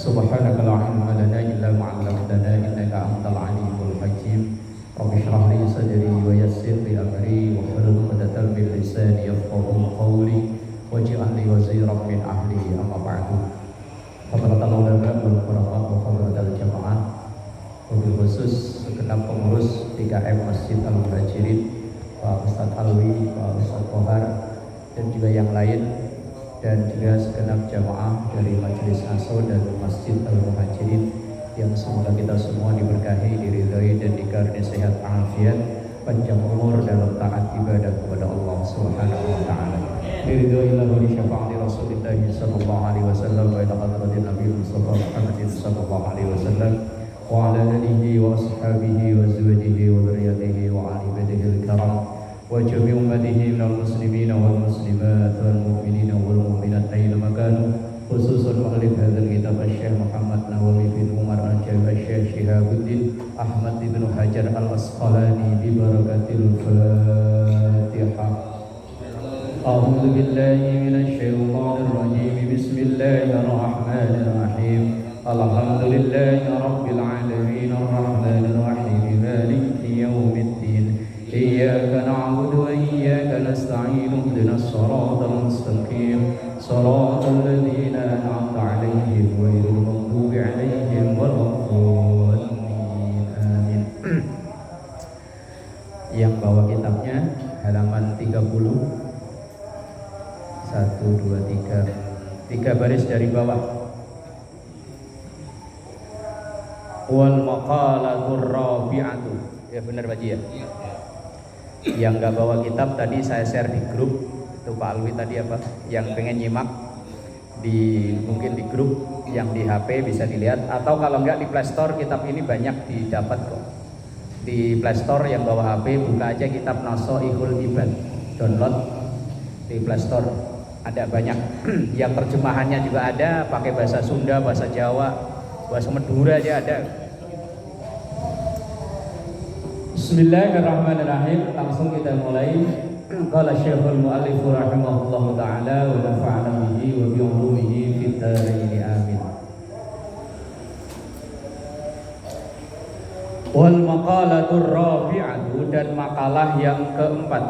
سبحانك لا علم لنا إلا ما علمتنا إنك أنت العليم الحكيم رب اشرح لي صدري ويسر لي أمري واحلل عقدة من لساني يفقهوا قولي واجعل لي وزيرا من أهلي أما بعد حضرة العلماء والقراء وحضرة الجماعة wabil khusus segenap pengurus 3M Masjid Al-Muhajirin, Pak Ustadz Alwi, Pak Ustadz Kohar, dan juga yang lain, dan juga segenap jamaah dari Majelis Aso dan Masjid Al-Muhajirin yang semoga kita semua diberkahi, diridhai dan dikarunia sehat afiat, panjang umur dalam taat ibadah kepada Allah Subhanahu wa taala. Diridhai lahu li syafaati Rasulillah sallallahu alaihi wasallam wa ila hadratin Nabi Mustafa Muhammadin sallallahu alaihi wasallam wa ala alihi wa ashabihi wa azwajihi wa dzurriyyatihi wa ali baitihi al-kiram wa jami' ummatihi minal muslimin wal muslimat wal mu'minin wal mu'minat aina makanu khususan mu'allif hadzal kitab Syekh Muhammad Nawawi bin Umar Syekh Shihabuddin Ahmad bin Hajar Al-Asqalani bi barakatil Fatihah. A'udzu billahi minasy syaithanir rajim. Bismillahirrahmanir rahim. Alhamdulillahi rabbil alamin arrahmanir rahim maliki yaumiddin iyyaka na'budu wa iyyaka nasta'in ihdinas siratal mustaqim siratal ladzina an'amta 'alaihim ghairil maghdubi 'alaihim waladdallin. Amin. Yang bawa kitabnya halaman 30 1 2 3 baris dari bawah. Wal maqalatur rabi'atu. Ya benar Pak Ji ya? Yang nggak bawa kitab tadi saya share di grup itu Pak Alwi tadi apa? Yang pengen nyimak mungkin di grup yang di HP bisa dilihat, atau kalau nggak di Playstore kitab ini banyak didapat kok. Di Playstore yang bawa HP buka aja kitab Nasoihul Ibad, download di Playstore, ada banyak. Yang terjemahannya juga ada, pakai bahasa Sunda, bahasa Jawa, bahasa Madura aja ada. Bismillahirrahmanirrahim. Langsung kita mulai. Qala Syekhul Mu'allif rahimahullahu taala wa nafa'ana bihi wa bi ulumihi fid dharain amin. Wal maqalatur rabi'atu, dan makalah yang keempat.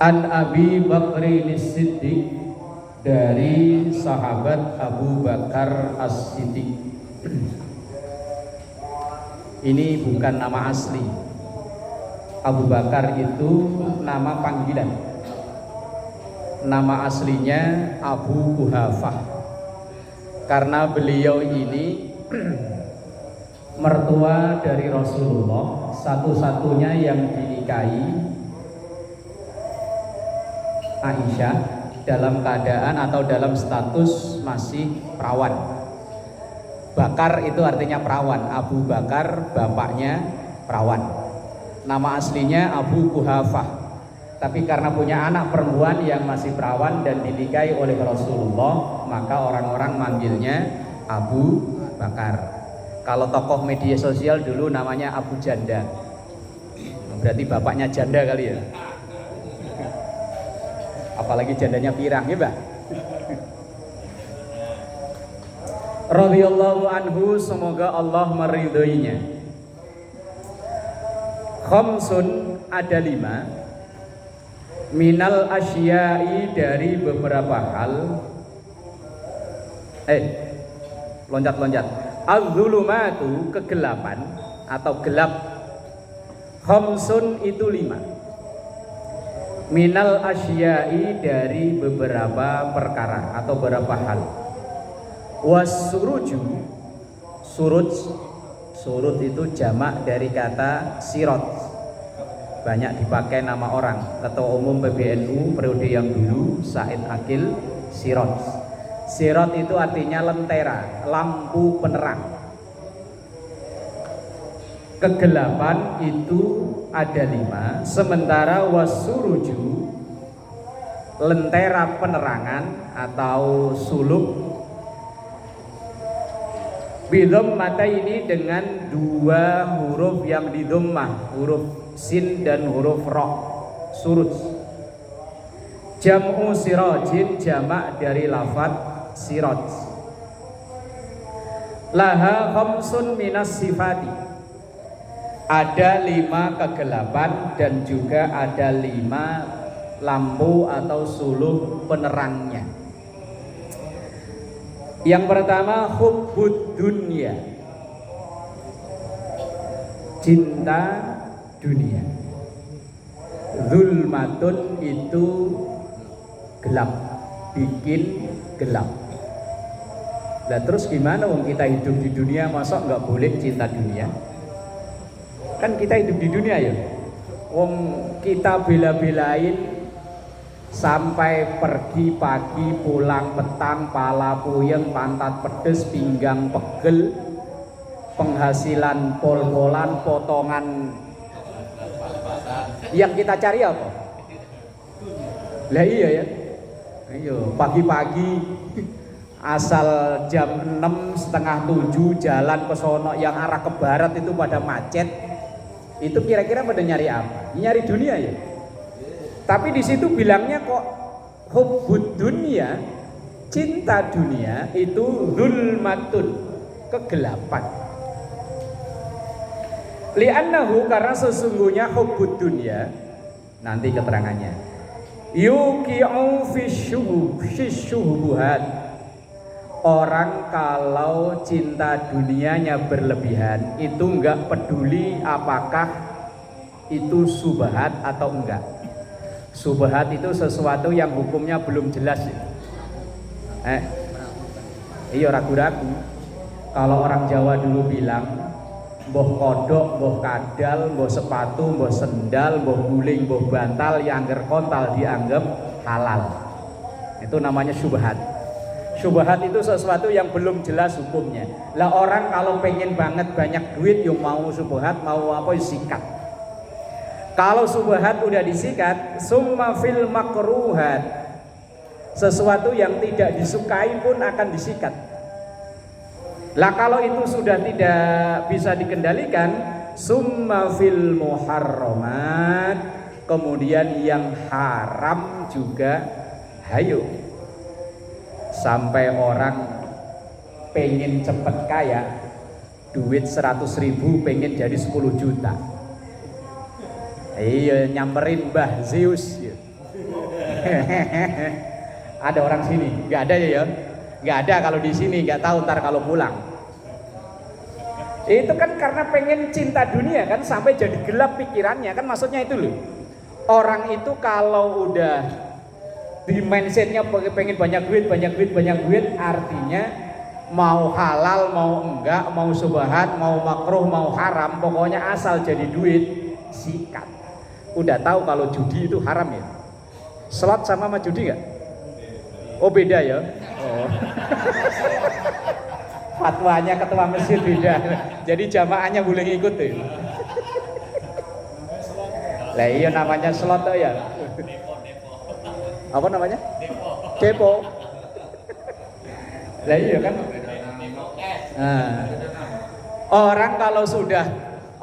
An Abi Bakrin As-Siddiq, dari sahabat Abu Bakar As-Siddiq. Ini bukan nama asli. Abu Bakar itu nama panggilan. Nama aslinya Abu Kuhafah, karena beliau ini mertua dari Rasulullah, satu-satunya yang dinikahi Aisyah dalam keadaan atau dalam status masih perawan. Bakar itu artinya perawan. Abu Bakar bapaknya perawan. Nama aslinya Abu Kuhafah, tapi karena punya anak perempuan yang masih perawan dan dinikahi oleh Rasulullah, maka orang-orang manggilnya Abu Bakar. Kalau tokoh media sosial dulu namanya Abu Janda. Berarti bapaknya janda kali ya. Apalagi jandanya pirang ya, Mbak. Radhiyallahu anhu, semoga Allah meridhoinya. Khamsun, ada 5. Minal asyai, dari beberapa hal. Loncat-loncat. Az-zulumatu, kegelapan atau gelap. Khamsun itu 5. Minal asyai, dari beberapa perkara atau beberapa hal. Wasuruju, surut itu jamak dari kata sirot, banyak dipakai nama orang. Ketua Umum PBNU periode yang dulu Said Akil Sirot. Sirot itu artinya lentera, lampu penerang. Kegelapan itu ada 5, sementara wasuruju, lentera penerangan atau suluk, bidom mata ini dengan 2 huruf yang didommah, huruf sin dan huruf ro, surut. Jam'u sirajin, jamak dari lafadz siraj. Laha khamsun minas sifati, ada 5 kegelapan dan juga ada 5 lampu atau suluh penerangnya. Yang pertama hubbud dunya, cinta dunia. Zulmatun itu gelap, bikin gelap. Lah terus gimana wong kita hidup di dunia, masa nggak boleh cinta dunia? Kan kita hidup di dunia ya. Wong kita bela-belain sampai pergi pagi pulang petang, pala puyeng, pantat pedes, pinggang pegel, penghasilan pol-polan, potongan. Yang kita cari apa? Lah iya ya. Iya, pagi-pagi asal jam 6 setengah 7 jalan ke sono yang arah ke barat itu pada macet. Itu kira-kira pada nyari apa? Nyari dunia ya. Tapi di situ bilangnya kok hubbud dunia, cinta dunia itu zulmatun, kegelapan. Li'annahu, karena sesungguhnya hubbud dunia, nanti keterangannya, yuqi'u fisyubuhat. Orang kalau cinta dunianya berlebihan itu enggak peduli apakah itu subhat atau enggak. Subhat itu sesuatu yang hukumnya belum jelas. Iya ragu-ragu. Kalau orang Jawa dulu bilang mboh kodok, mboh kadal, mboh sepatu, mboh sendal, mboh guling, mboh bantal, yang kontal dianggap halal. Itu namanya subhat. Subhat itu sesuatu yang belum jelas hukumnya. Lah orang kalau pengen banget banyak duit, yang mau subhat, mau apa sikat. Kalau subhat udah disikat, summa fil makruhat, sesuatu yang tidak disukai pun akan disikat. Lah kalau itu sudah tidak bisa dikendalikan, summa fil muharramat, kemudian yang haram juga hayo. Sampai orang pengen cepet kaya, duit 100.000 pengen jadi 10 juta. Iya, nyamperin Mbah Zeus. Ada orang sini? Nggak ada ya? Nggak ada kalau di sini, nggak tahu ntar kalau pulang. Itu kan karena pengen cinta dunia kan, sampai jadi gelap pikirannya kan, maksudnya itu loh. Orang itu kalau udah di mindsetnya pengen banyak duit, artinya mau halal, mau enggak, mau subhat, mau makruh, mau haram, pokoknya asal jadi duit, sikat. Udah tahu kalau judi itu haram ya. Slot sama judi enggak? Oh beda ya. Oh. Fatwanya ketua masjid beda. Jadi jamaahnya boleh ngikut tuh. Lah iya namanya slot tuh ya. Apa namanya? Depo. Lah iya kan? Nah, orang kalau sudah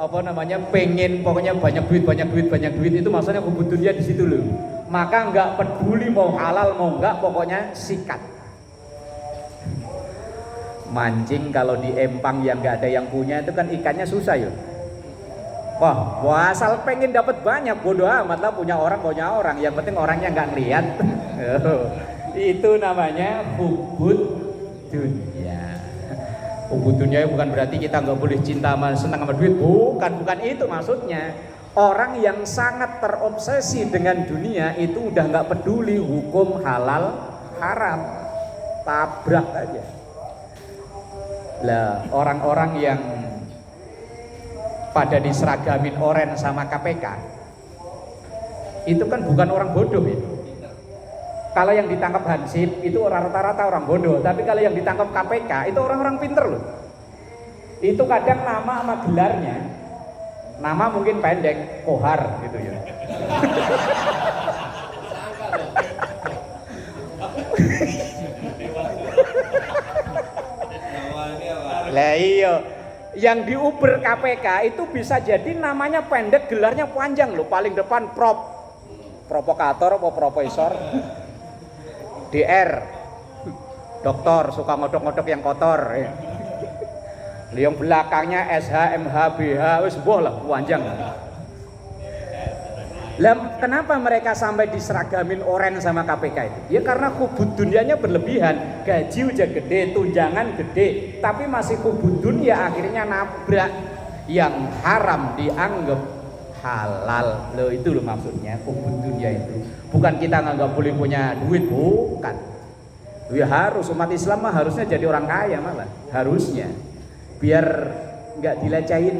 apa namanya pengen pokoknya banyak duit itu maksudnya kebutuhannya di situ loh. Maka nggak peduli mau halal mau enggak, pokoknya sikat. Mancing kalau di empang yang nggak ada yang punya itu kan ikannya susah ya. Wah, asal pengen dapat banyak, bodoh amat lah, punya orang, yang penting orangnya nggak ngeliat. Itu namanya hubbud dunia. Hubbud dunia bukan berarti kita nggak boleh cinta senang sama duit, bukan itu maksudnya. Orang yang sangat terobsesi dengan dunia itu udah nggak peduli hukum halal haram, tabrak aja. Lah orang-orang yang pada diseragamin oren sama KPK itu kan bukan orang bodoh ya. Kalau yang ditangkap Hansip itu rata-rata orang bodoh, tapi kalau yang ditangkap KPK itu orang-orang pinter loh. Itu kadang nama sama gelarnya, nama mungkin pendek, Kohar gitu ya. Lah iya, yang diuber KPK itu bisa jadi namanya pendek, gelarnya panjang loh. Paling depan provokator atau profesor, DR. doktor suka ngodok-ngodok yang kotor ya. Yang belakangnya SHMHBH wis mbuh lah panjang. Lah kenapa mereka sampai diseragamin oren sama KPK itu? Ya karena hubud dunianya berlebihan, gaji udah gede, tunjangan gede, tapi masih hubud dunia akhirnya nabrak yang haram dianggap halal. Loh itu loh maksudnya hubud dunia itu. Bukan kita nggak boleh punya duit, bukan. Ya harus, umat Islam mah harusnya jadi orang kaya malah, harusnya. Biar nggak dilecehin.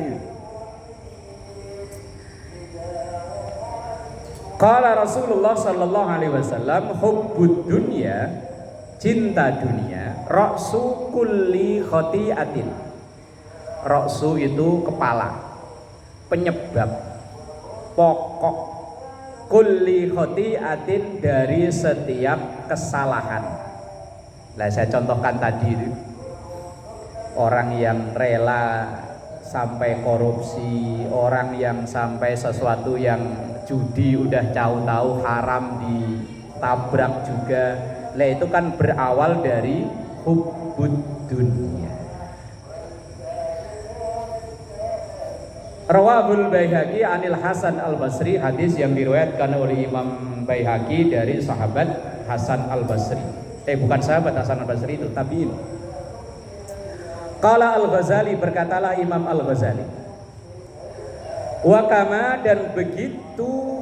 Qala Rasulullah sallallahu alaihi wasallam hubbud dunya, cinta dunia, ra'su kulli khati'atin. Ra'su itu kepala, penyebab, pokok kulli khati'atin dari setiap kesalahan. Nah, saya contohkan tadi itu. Orang yang rela sampai korupsi, orang yang sampai sesuatu yang judi udah tahu-tahu haram ditabrak juga. Lah itu kan berawal dari hubbud dunia. Rawahul Baihaqi anil Hasan al-Basri, hadis yang diriwayatkan oleh Imam Baihaqi dari sahabat Hasan al-Basri. Bukan sahabat Hasan al-Basri itu tabi'in. Qala Al-Ghazali, berkatalah Imam Al-Ghazali, wa kama, dan begitu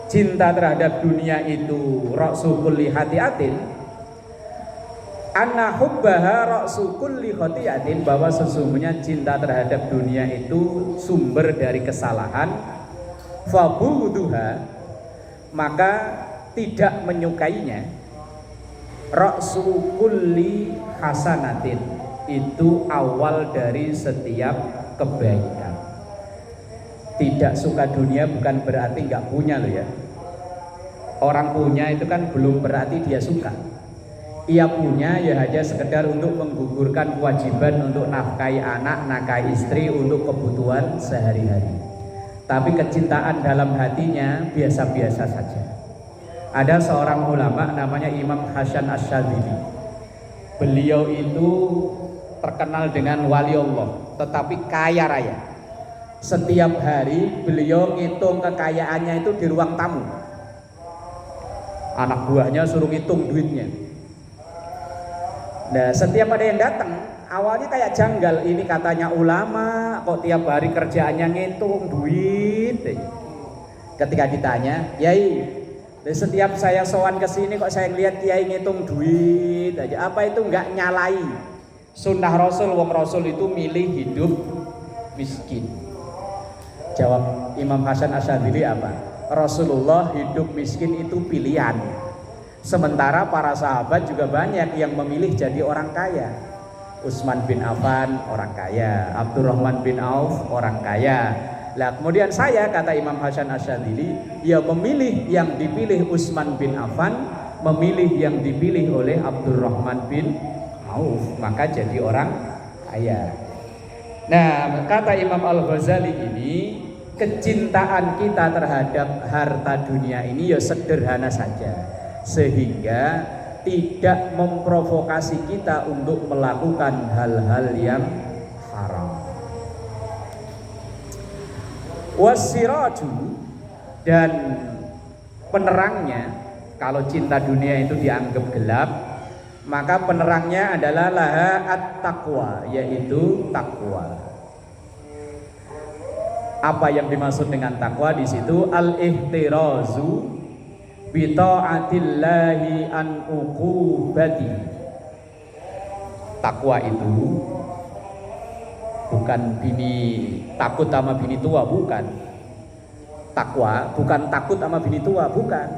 cinta terhadap dunia itu ra'su kulli khati'atin, anna hubbaha ra'su kulli khati'atin, bahwa sesungguhnya cinta terhadap dunia itu sumber dari kesalahan. Fabuduha, maka tidak menyukainya, ra'su kulli hasanatin, itu awal dari setiap kebaikan. Tidak suka dunia bukan berarti nggak punya loh ya. Orang punya itu kan belum berarti dia suka. Ia punya ya hanya sekedar untuk menggugurkan kewajiban untuk nafkahi anak, nafkahi istri, untuk kebutuhan sehari-hari. Tapi kecintaan dalam hatinya biasa-biasa saja. Ada seorang ulama namanya Imam Hasan Asyadzili. Beliau itu terkenal dengan wali Allah, tetapi kaya raya. Setiap hari beliau ngitung kekayaannya itu di ruang tamu. Anak buahnya suruh ngitung duitnya. Nah, setiap ada yang datang, awalnya kayak janggal, ini katanya ulama, kok tiap hari kerjaannya ngitung duit. Ketika ditanya, "Yai, setiap saya sowan ke sini kok saya lihat kiai ngitung duit aja. Apa itu enggak nyalai sunnah Rasul? Wong Rasul itu milih hidup miskin." Jawab Imam Hasan Asyadzili apa? Rasulullah hidup miskin itu pilihan. Sementara para sahabat juga banyak yang memilih jadi orang kaya. Utsman bin Affan orang kaya, Abdurrahman bin Auf orang kaya. Lah kemudian saya, kata Imam Hasan Asyadzili, ya memilih yang dipilih Utsman bin Affan, memilih yang dipilih oleh Abdurrahman bin Auf, maka jadi orang kaya. Nah, kata Imam Al-Ghazali ini, kecintaan kita terhadap harta dunia ini ya sederhana saja, sehingga tidak memprovokasi kita untuk melakukan hal-hal yang haram. Wasiraju, dan penerangnya, kalau cinta dunia itu dianggap gelap, maka penerangnya adalah laha at-taqwa, yaitu takwa. Apa yang dimaksud dengan takwa di situ? Al-ihtirazu bi ta'atillahi an uqubati. Takwa itu bukan bini takut sama bini tua, bukan. Takwa bukan takut sama bini tua, bukan.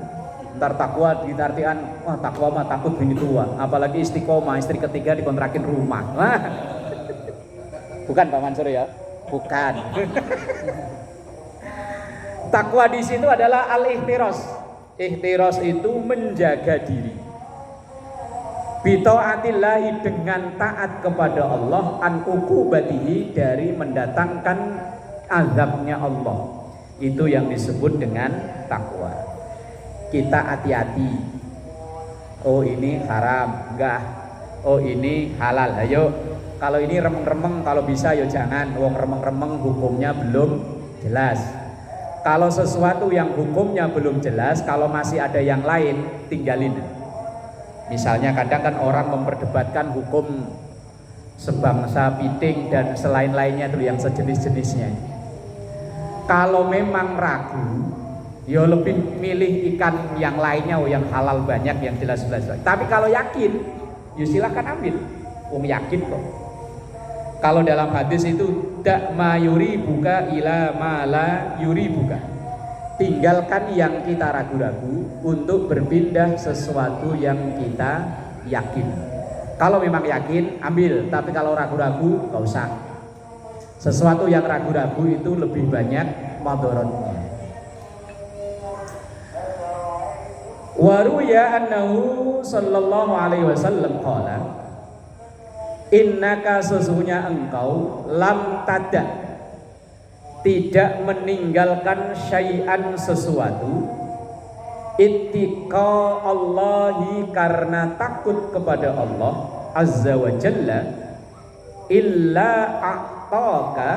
Ntar takwa diartikan, wah takwa mah takut bini tua, apalagi istiqomah, istri ketiga dikontrakin rumah. Wah. Bukan Pak Mansur ya, bukan. Takwa di situ adalah al-ihtiras. Ihtiras itu menjaga diri. Bita'atillahi, dengan taat kepada Allah, an uqubatihi, dari mendatangkan azabnya Allah. Itu yang disebut dengan takwa. Kita hati-hati. Oh ini haram, enggak. oh ini halal, ayo kalau ini remeng-remeng kalau bisa ya jangan, wong remeng-remeng hukumnya belum jelas. Kalau sesuatu yang hukumnya belum jelas, kalau masih ada yang lain, tinggalin. Misalnya kadang kan orang memperdebatkan hukum sebangsa piting dan selain-lainnya itu yang sejenis-jenisnya. Kalau memang ragu, ya lebih milih ikan yang lainnya, yang halal banyak, yang jelas-jelas. Tapi kalau yakin, ya silahkan ambil. Yakin kok. Kalau dalam hadis itu dak mayuri buka ila mala yuri buka. Tinggalkan yang kita ragu-ragu untuk berpindah sesuatu yang kita yakin. Kalau memang yakin ambil, tapi kalau ragu-ragu gak usah. Sesuatu yang ragu-ragu itu lebih banyak madharatnya. Wa ruya annahu sallallahu alaihi wasallam qala innaka sesungguhnya engkau lam tada tidak meninggalkan syai'an sesuatu ittiqa Allahi karena takut kepada Allah azza wa jalla illa a'taka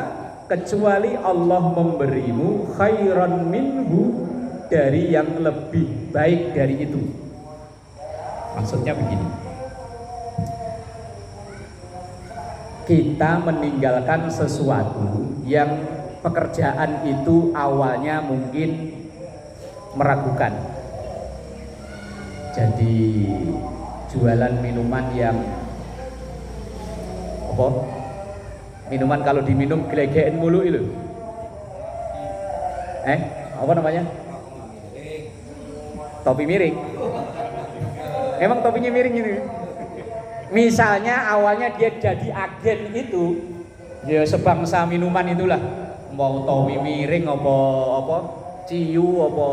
kecuali Allah memberimu khairan minhu dari yang lebih baik dari itu. Maksudnya begini, kita meninggalkan sesuatu yang pekerjaan itu awalnya mungkin meragukan. Jadi jualan minuman yang apa? Minuman kalau diminum gelegean mulu itu. Apa namanya? Topi miring. Emang topinya miring ini? Misalnya awalnya dia jadi agen itu, ya sebangsa minuman itulah, mau topi miring apa ciu apa,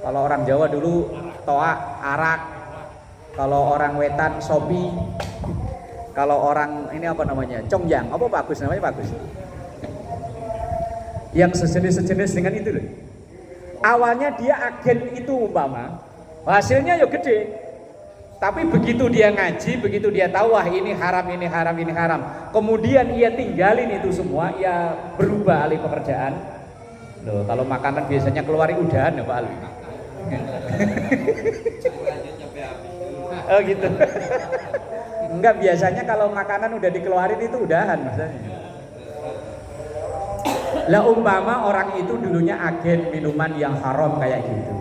kalau orang Jawa dulu toa arak, kalau orang Wetan sopi, kalau orang ini apa namanya congyang, apa bagus namanya bagus, yang sejenis dengan itu loh. Awalnya dia agen itu umpama, hasilnya ya gede. Tapi begitu dia ngaji, begitu dia tahu wah ini haram, ini haram, ini haram. Kemudian ia tinggalin itu semua, ia berubah alih pekerjaan. Loh, kalau makanan biasanya keluarin udahan ya Pak Ali. Oh gitu. Enggak, biasanya kalau makanan udah dikeluarin itu udahan maksudnya. Lah umpama orang itu dulunya agen minuman yang haram kayak gitu.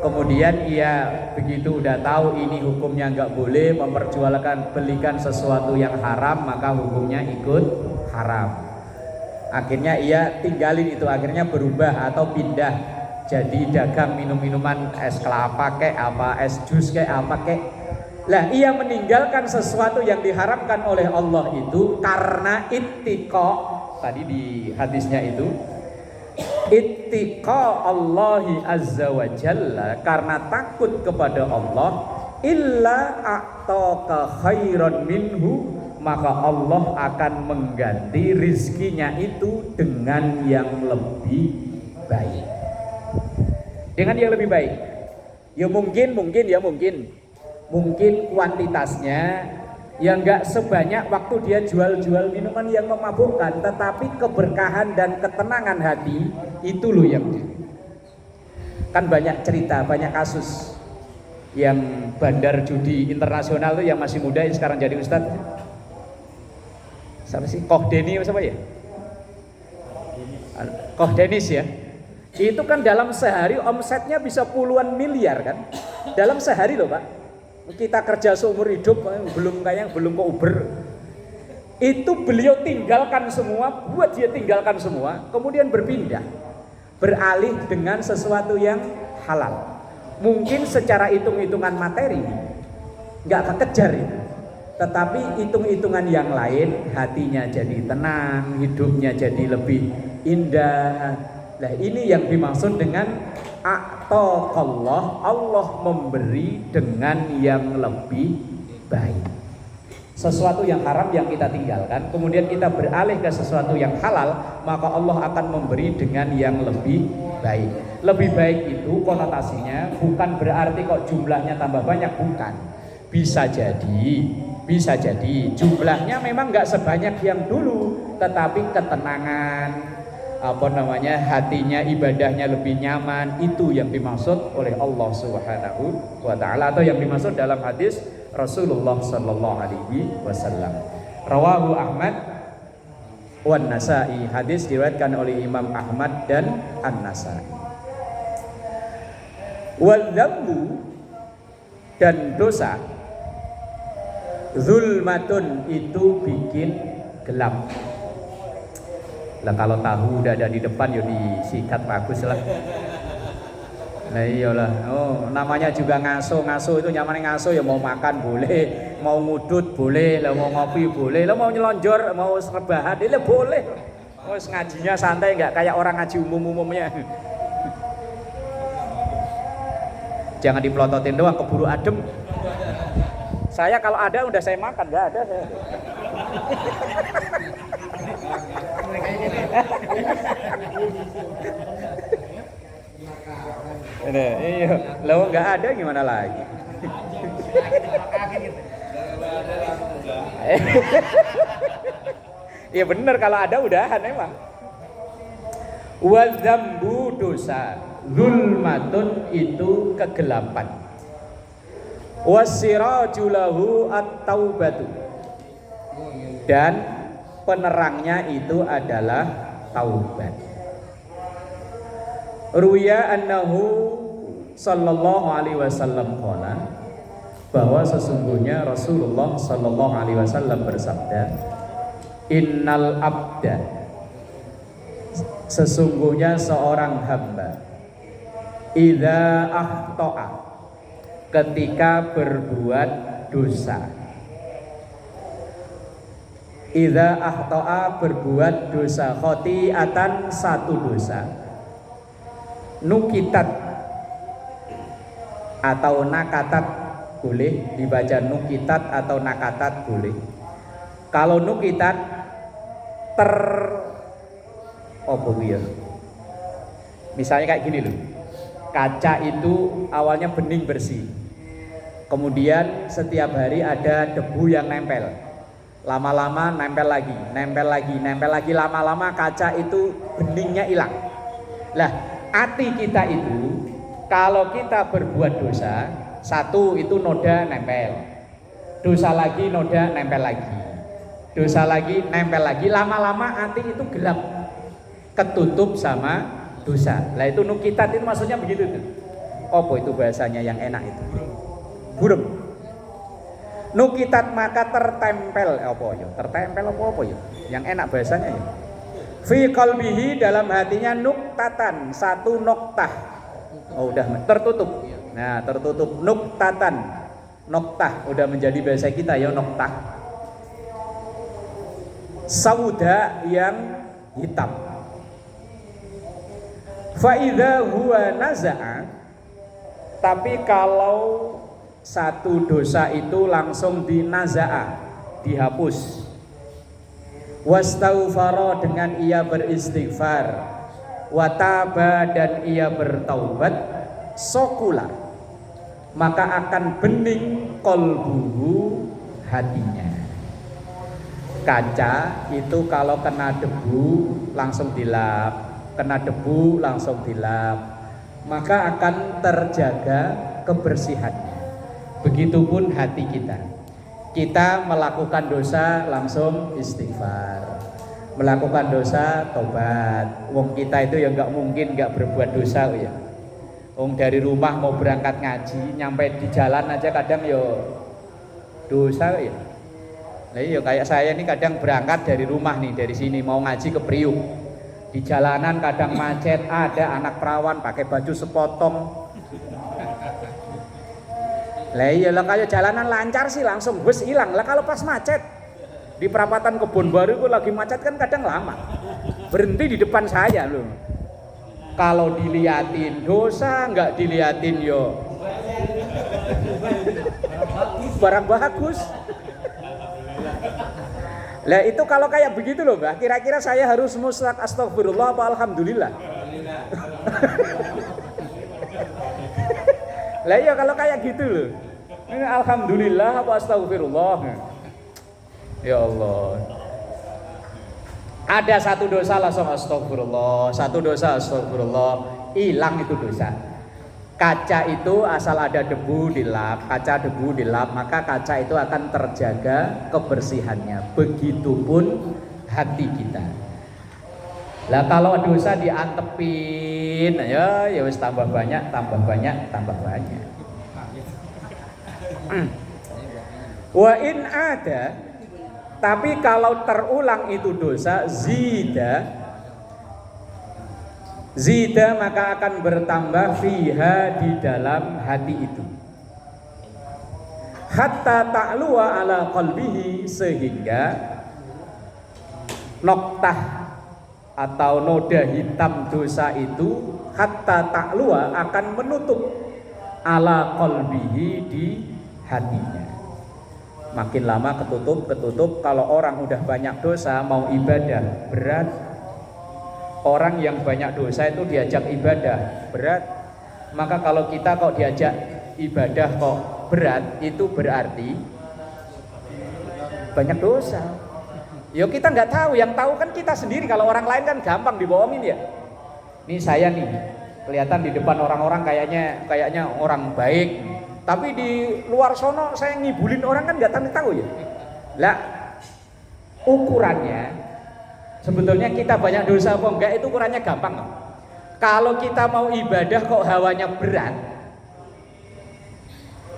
Kemudian ia begitu udah tahu ini hukumnya nggak boleh memperjualkan belikan sesuatu yang haram, maka hukumnya ikut haram. Akhirnya ia tinggalin itu, akhirnya berubah atau pindah jadi dagang minum-minuman es kelapa kayak apa, es jus kayak apa kayak. Lah ia meninggalkan sesuatu yang diharamkan oleh Allah itu karena ittiqa, tadi di hadisnya itu ittiqa Allahi azza wa jalla, karena takut kepada Allah, illa a'taka khairan minhu, maka Allah akan mengganti rizkinya itu dengan yang lebih baik. Dengan yang lebih baik. Ya mungkin kuantitasnya yang enggak sebanyak waktu dia jual-jual minuman yang memabukkan, tetapi keberkahan dan ketenangan hati itu loh yang kan banyak cerita, banyak kasus yang bandar judi internasional tuh yang masih muda yang sekarang jadi ustadz. Siapa sih? Koh Deni siapa ya? Koh Denis ya. Itu kan dalam sehari omsetnya bisa puluhan miliar kan? Dalam sehari loh Pak. Kita kerja seumur hidup belum ke Uber. Itu beliau tinggalkan semua, buat dia tinggalkan semua, kemudian berpindah, beralih dengan sesuatu yang halal. Mungkin secara hitung-hitungan materi nggak kekejar itu, tetapi hitung-hitungan yang lain, hatinya jadi tenang, hidupnya jadi lebih indah. Nah ini yang dimaksud dengan a'taqallah, Allah memberi dengan yang lebih baik. Sesuatu yang haram yang kita tinggalkan, kemudian kita beralih ke sesuatu yang halal, maka Allah akan memberi dengan yang lebih baik. Lebih baik itu konotasinya bukan berarti kok jumlahnya tambah banyak, bukan. Bisa jadi Bisa jadi jumlahnya memang nggak sebanyak yang dulu, tetapi ketenangan, hatinya, ibadahnya lebih nyaman, itu yang dimaksud oleh Allah Subhanahu wa taala, atau yang dimaksud dalam hadis Rasulullah sallallahu alaihi wasallam. Rawahu Ahmad wan Nasa'i, hadis diriwayatkan oleh Imam Ahmad dan An-Nasa'i. Wal dzambu, dan dosa, zulmatun, itu bikin gelap. Lah kalau tahu udah ada di depan ya disikat bagus lah. Nah iyalah, namanya juga ngaso itu nyamannya ngaso ya, mau makan boleh, mau ngudut boleh, lah mau ngopi boleh, lah mau nyelonjor, mau rebahan itu boleh. Ngajinya santai, nggak kayak orang ngaji umumnya. Jangan dipelototin doang, keburu adem. Saya kalau ada udah saya makan, nggak ada saya. Iya, lo nggak ada gimana lagi? Iya bener, kalau ada udahan emang. Wa dzambu, dosa, zulmatun, itu kegelapan. Wasiraju lahu at-taubatu, dan penerangnya itu adalah taubat. Ruya annahu sallallahu alaihi wasallam qala, bahwa sesungguhnya Rasulullah sallallahu alaihi wasallam bersabda, innal abda, sesungguhnya seorang hamba, idza akhta'a, ketika berbuat dosa, idza akhta'a, berbuat dosa, khoti'atan, satu dosa, nukitat atau nakatat boleh, dibaca nukitat atau nakatat boleh. Kalau nukitat misalnya kayak gini loh, kaca itu awalnya bening bersih, kemudian setiap hari ada debu yang nempel, lama-lama nempel lagi, lama-lama kaca itu beningnya hilang. Lah, hati kita itu kalau kita berbuat dosa, satu itu noda nempel, dosa lagi noda nempel lagi, dosa lagi nempel lagi, lama-lama hati itu gelap, ketutup sama dosa. Lah itu nukitat itu maksudnya begitu tuh. Apa itu bahasanya yang enak itu? Burem. Nukitat maka tertempel apa ya? Tertempel apa ya? Yang enak bahasanya ya. Fi qalbihi, dalam hatinya, nuktatan, satu noktah. Oh udah tertutup. Nah, tertutup, nuktatan. Noktah udah menjadi bahasa kita ya, noktah. Sauda, yang hitam. Fa idza huwa naza'a, tapi kalau satu dosa itu langsung dinaza'a, dihapus. Wastaghfara, dengan ia beristighfar, wataba, dan ia bertaubat, sokula, maka akan bening kolbuhu, hatinya. Kaca itu kalau kena debu langsung dilap, kena debu langsung dilap, maka akan terjaga kebersihannya. Begitupun hati kita. Kita melakukan dosa langsung istighfar, melakukan dosa tobat. Wong kita itu ya nggak mungkin nggak berbuat dosa ya. Wong dari rumah mau berangkat ngaji, nyampe di jalan aja kadang yo dosa ya. Nah iya, kayak saya ini kadang berangkat dari rumah nih, dari sini mau ngaji ke Priuk, di jalanan kadang macet, ada anak perawan pakai baju sepotong. Lah iya lah, kayak jalanan lancar sih langsung bus hilang. Lah kalau pas macet di perapatan Kebon Baru itu lagi macet kan kadang lama, berhenti di depan saya loh. Kalau diliatin dosa, nggak diliatin yo barang bagus. Lah itu kalau kayak begitu loh Mbak, kira-kira saya harus mustak astagfirullah apa alhamdulillah? Lah iya kalau kayak gitu loh. Ini alhamdulillah apa astagfirullah. Ya Allah. Ada satu dosa langsung astagfirullah, satu dosa astagfirullah, hilang itu dosa. Kaca itu asal ada debu dilap, kaca debu dilap, maka kaca itu akan terjaga kebersihannya. Begitupun hati kita. Lah kalau dosa diantepin, ya wis tambah banyak, tambah banyak, tambah banyak. Wa in ada, tapi kalau terulang itu dosa, zida maka akan bertambah fiha di dalam hati itu. Hatta ta'luwa ala qalbihi, sehingga noktah atau noda hitam dosa itu hatta ta'luwa akan menutup ala qalbihi di hatinya. Makin lama ketutup. Kalau orang udah banyak dosa mau ibadah berat. Orang yang banyak dosa itu diajak ibadah berat. Maka kalau kita kok diajak ibadah kok berat, itu berarti banyak dosa. Ya kita nggak tahu, yang tahu kan kita sendiri. Kalau orang lain kan gampang dibohongin ya. Ini saya nih kelihatan di depan orang-orang kayaknya orang baik, tapi di luar sono saya ngibulin orang kan nggak tahu ya. Lah ukurannya sebetulnya kita banyak dosa apa enggak itu ukurannya gampang. Kalau kita mau ibadah kok hawanya berat,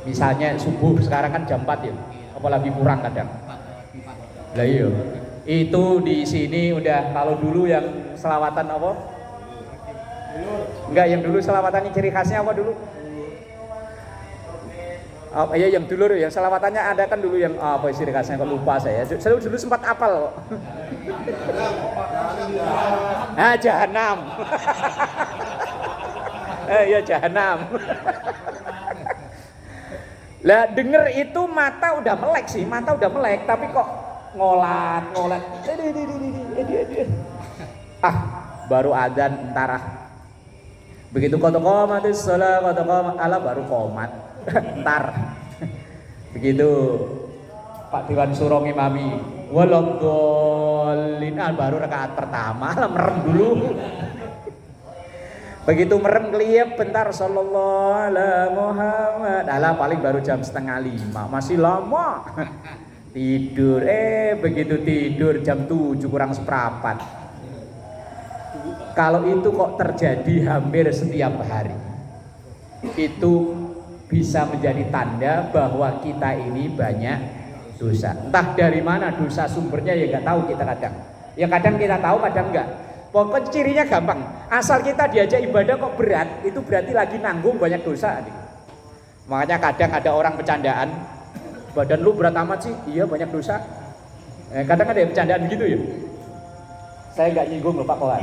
misalnya subuh sekarang kan jam 4 ya, apalagi kurang kadang. Lah iya, itu di sini udah, kalau dulu yang selawatan apa? Enggak, yang dulu selawatan ini ciri khasnya apa dulu? Oh, iya yang dulu yang selawatannya ada kan dulu yang apa ciri khasnya, kok lupa saya. Saya dulu sempat apal kok. Ah, jahanam. Ya jahanam. Lah denger itu mata udah melek sih, tapi kok ngolat. Ah, baru adzan entar ah. Begitu qomatis shalah, ala baru qomat. Entar. Begitu Pak Dewan Suro ngimami walodolin, baru rakaat pertama lah merem dulu. Begitu merem kelihap bentar sallallahu alaihi Muhammad, paling baru jam 4:30, masih lama. Tidur, begitu tidur jam 7 kurang seperempat. Kalau itu kok terjadi hampir setiap hari, itu bisa menjadi tanda bahwa kita ini banyak dosa. Entah dari mana dosa sumbernya ya nggak tahu kita kadang. Ya kadang kita tahu, kadang enggak. Pokoknya cirinya gampang. Asal kita diajak ibadah kok berat, itu berarti lagi nanggung banyak dosa. Makanya kadang ada orang bercandaan, badan lu berat amat sih, iya banyak dosa. Kadang ada yang bercandaan begitu ya. Saya nggak nyinggung loh Pak Kohar.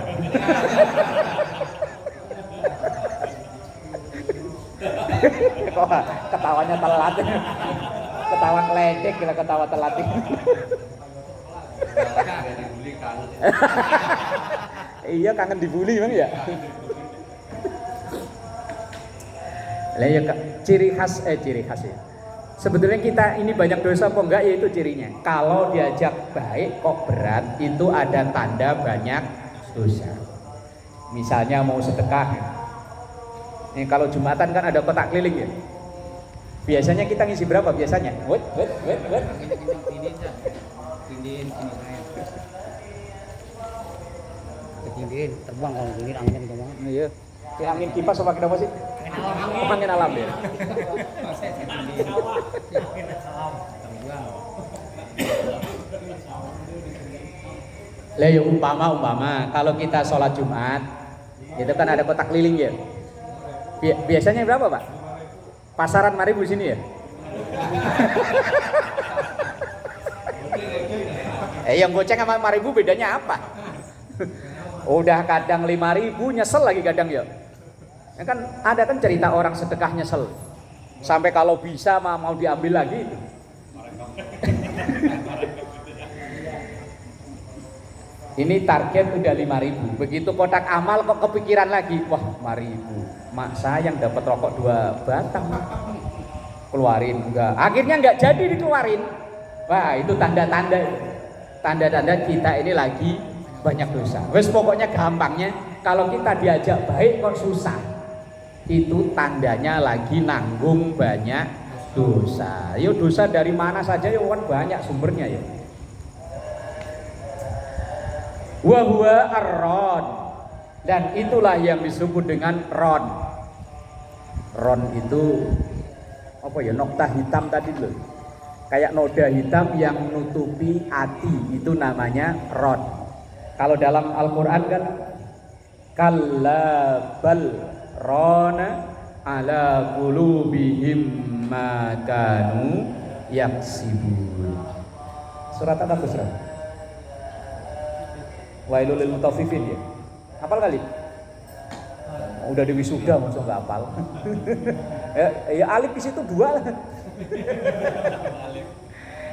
Kok ketawanya telat, ketawa ngeledek, gila ketawa telat. Iya kangen dibully memang ya. Lah ya ciri khas ya. Sebetulnya kita ini banyak dosa apa enggak, ya itu cirinya. Kalau diajak baik kok berat, itu ada tanda banyak dosa. Misalnya mau sedekah. Ini kalau Jumatan kan ada kotak keliling ya. Biasanya kita ngisi berapa biasanya? Wet. Ketinggian, terbang kalau ketinggian anginnya kencang banget. Iya. Kayak angin kipas apa kenapa sih? Angin alam ya. Lah ya umpama kalau kita sholat Jumat itu kan ada kotak keliling ya. Biasanya berapa Pak? Pasaran 5.000 sini ya? Yang goceng sama 5.000 bedanya apa? Udah kadang 5.000 nyesel lagi kadang ya. Kan ada kan cerita orang sedekah nyesel. Sampai kalau bisa mau diambil lagi itu. Ini target udah 5.000. Begitu kotak amal kok kepikiran lagi, wah 5.000. Mak sayang dapat rokok 2 batang. keluarin enggak. Akhirnya enggak jadi dikeluarin. Wah, itu tanda-tanda kita ini lagi banyak dosa. Wes pokoknya gampangnya kalau kita diajak baik kok susah. Itu tandanya lagi nanggung banyak dosa. Yo dosa dari mana saja yo kan banyak sumbernya ya. Wa huwa ar-ron. Dan itulah yang disebut dengan ron. Ron itu apa ya, nokta hitam tadi loh. Kayak noda hitam yang menutupi hati, itu namanya ron. Kalau dalam Al-Qur'an kan kalla bal rona ala qulubihim ma kanu yaksibun. Surat apa tuh surat? Wailul lil mutaffifin ya. Hafal kali? Udah di wisuda masuk enggak hafal. Ya alif di situ dua lah.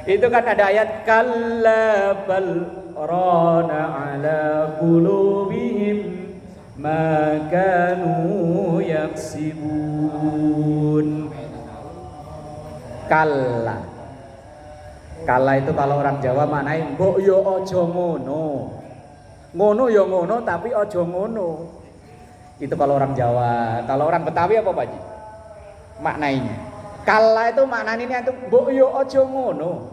Itu kan ada ayat kalla bal rana ala qulubihim ma kanu yaksibun. Kalla. Kalla itu kalau orang Jawa maknanya mbok yo aja ngono. Ngono yo ngono tapi aja ngono. Itu kalau orang Jawa. Kalau orang Betawi apa Pak Ji? Maknanya. Kalla itu maknanya itu mbok yo aja ngono.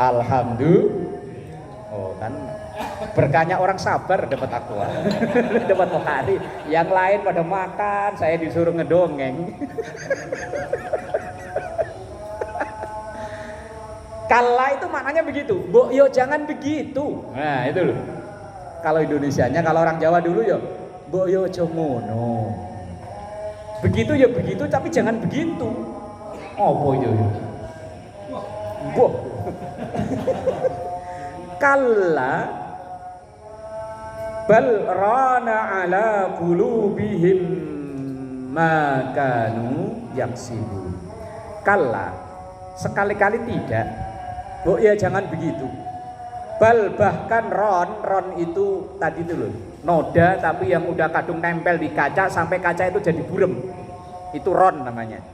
Alhamdulillah. Oh kan berkahnya orang sabar dapat aqua. Dapat Bukhari. Yang lain pada makan, saya disuruh ngedongeng. Kalla itu maknanya begitu. Mbok yo jangan begitu. Nah, itu loh. Kalau Indonesianya, kalau orang Jawa dulu ya mbok yo aja ngono. Begitu ya begitu tapi jangan begitu. Apa itu? Wah. Kalla bal rana ala qulubihim ma kanu yaksibun. Kalla, sekali-kali tidak. Oh ya jangan begitu. Bal bahkan ron itu tadi itu loh, noda tapi yang udah kadung nempel di kaca sampai kaca itu jadi burem. Itu ron namanya.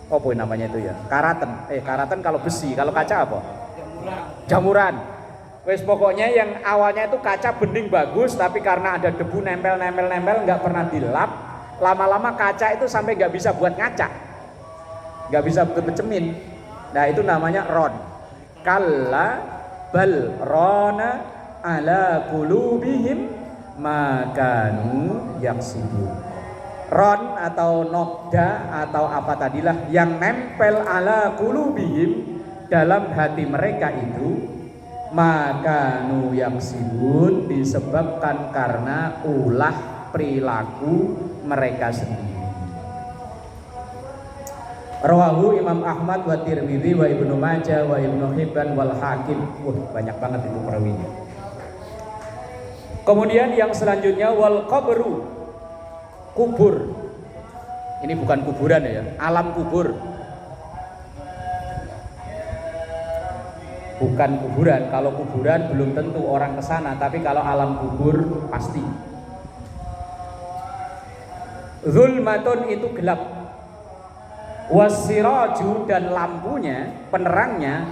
Apa namanya itu ya? Karaten kalau besi, kalau kaca apa? Jamuran. Wes pokoknya yang awalnya itu kaca bening bagus tapi karena ada debu nempel nggak pernah dilap, lama-lama kaca itu sampai nggak bisa buat ngaca. Nggak bisa bercemin. Nah, itu namanya ron. Kalla bal rona ala qulubihim ma kanu yaksibun. Ron atau nokda atau apa tadilah yang nempel ala qulubihim dalam hati mereka itu maka nu yaksibun disebabkan karena ulah perilaku mereka sendiri. Rawahu Imam Ahmad wa Tirmidzi wa Ibnu Majah wa Ibnu Hibban wal Hakim. Banyak banget itu perawinya. Kemudian yang selanjutnya wal qabru, kubur. Ini bukan kuburan ya, alam kubur. Bukan kuburan. Kalau kuburan belum tentu orang ke sana, tapi kalau alam kubur pasti. Zulmatun itu gelap. Wasiraju dan lampunya, penerangnya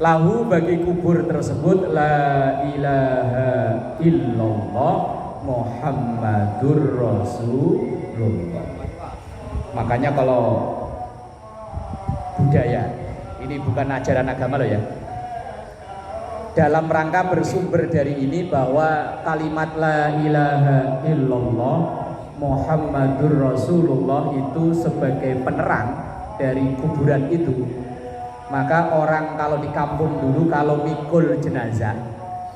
lahu bagi kubur tersebut la ilaha illallah Muhammadur Rasulullah. Makanya kalau budaya, ini bukan ajaran agama loh ya, dalam rangka bersumber dari ini bahwa kalimat la ilaha illallah Muhammadur Rasulullah itu sebagai penerang dari kuburan itu. Maka orang kalau di kampung dulu kalau mikul jenazah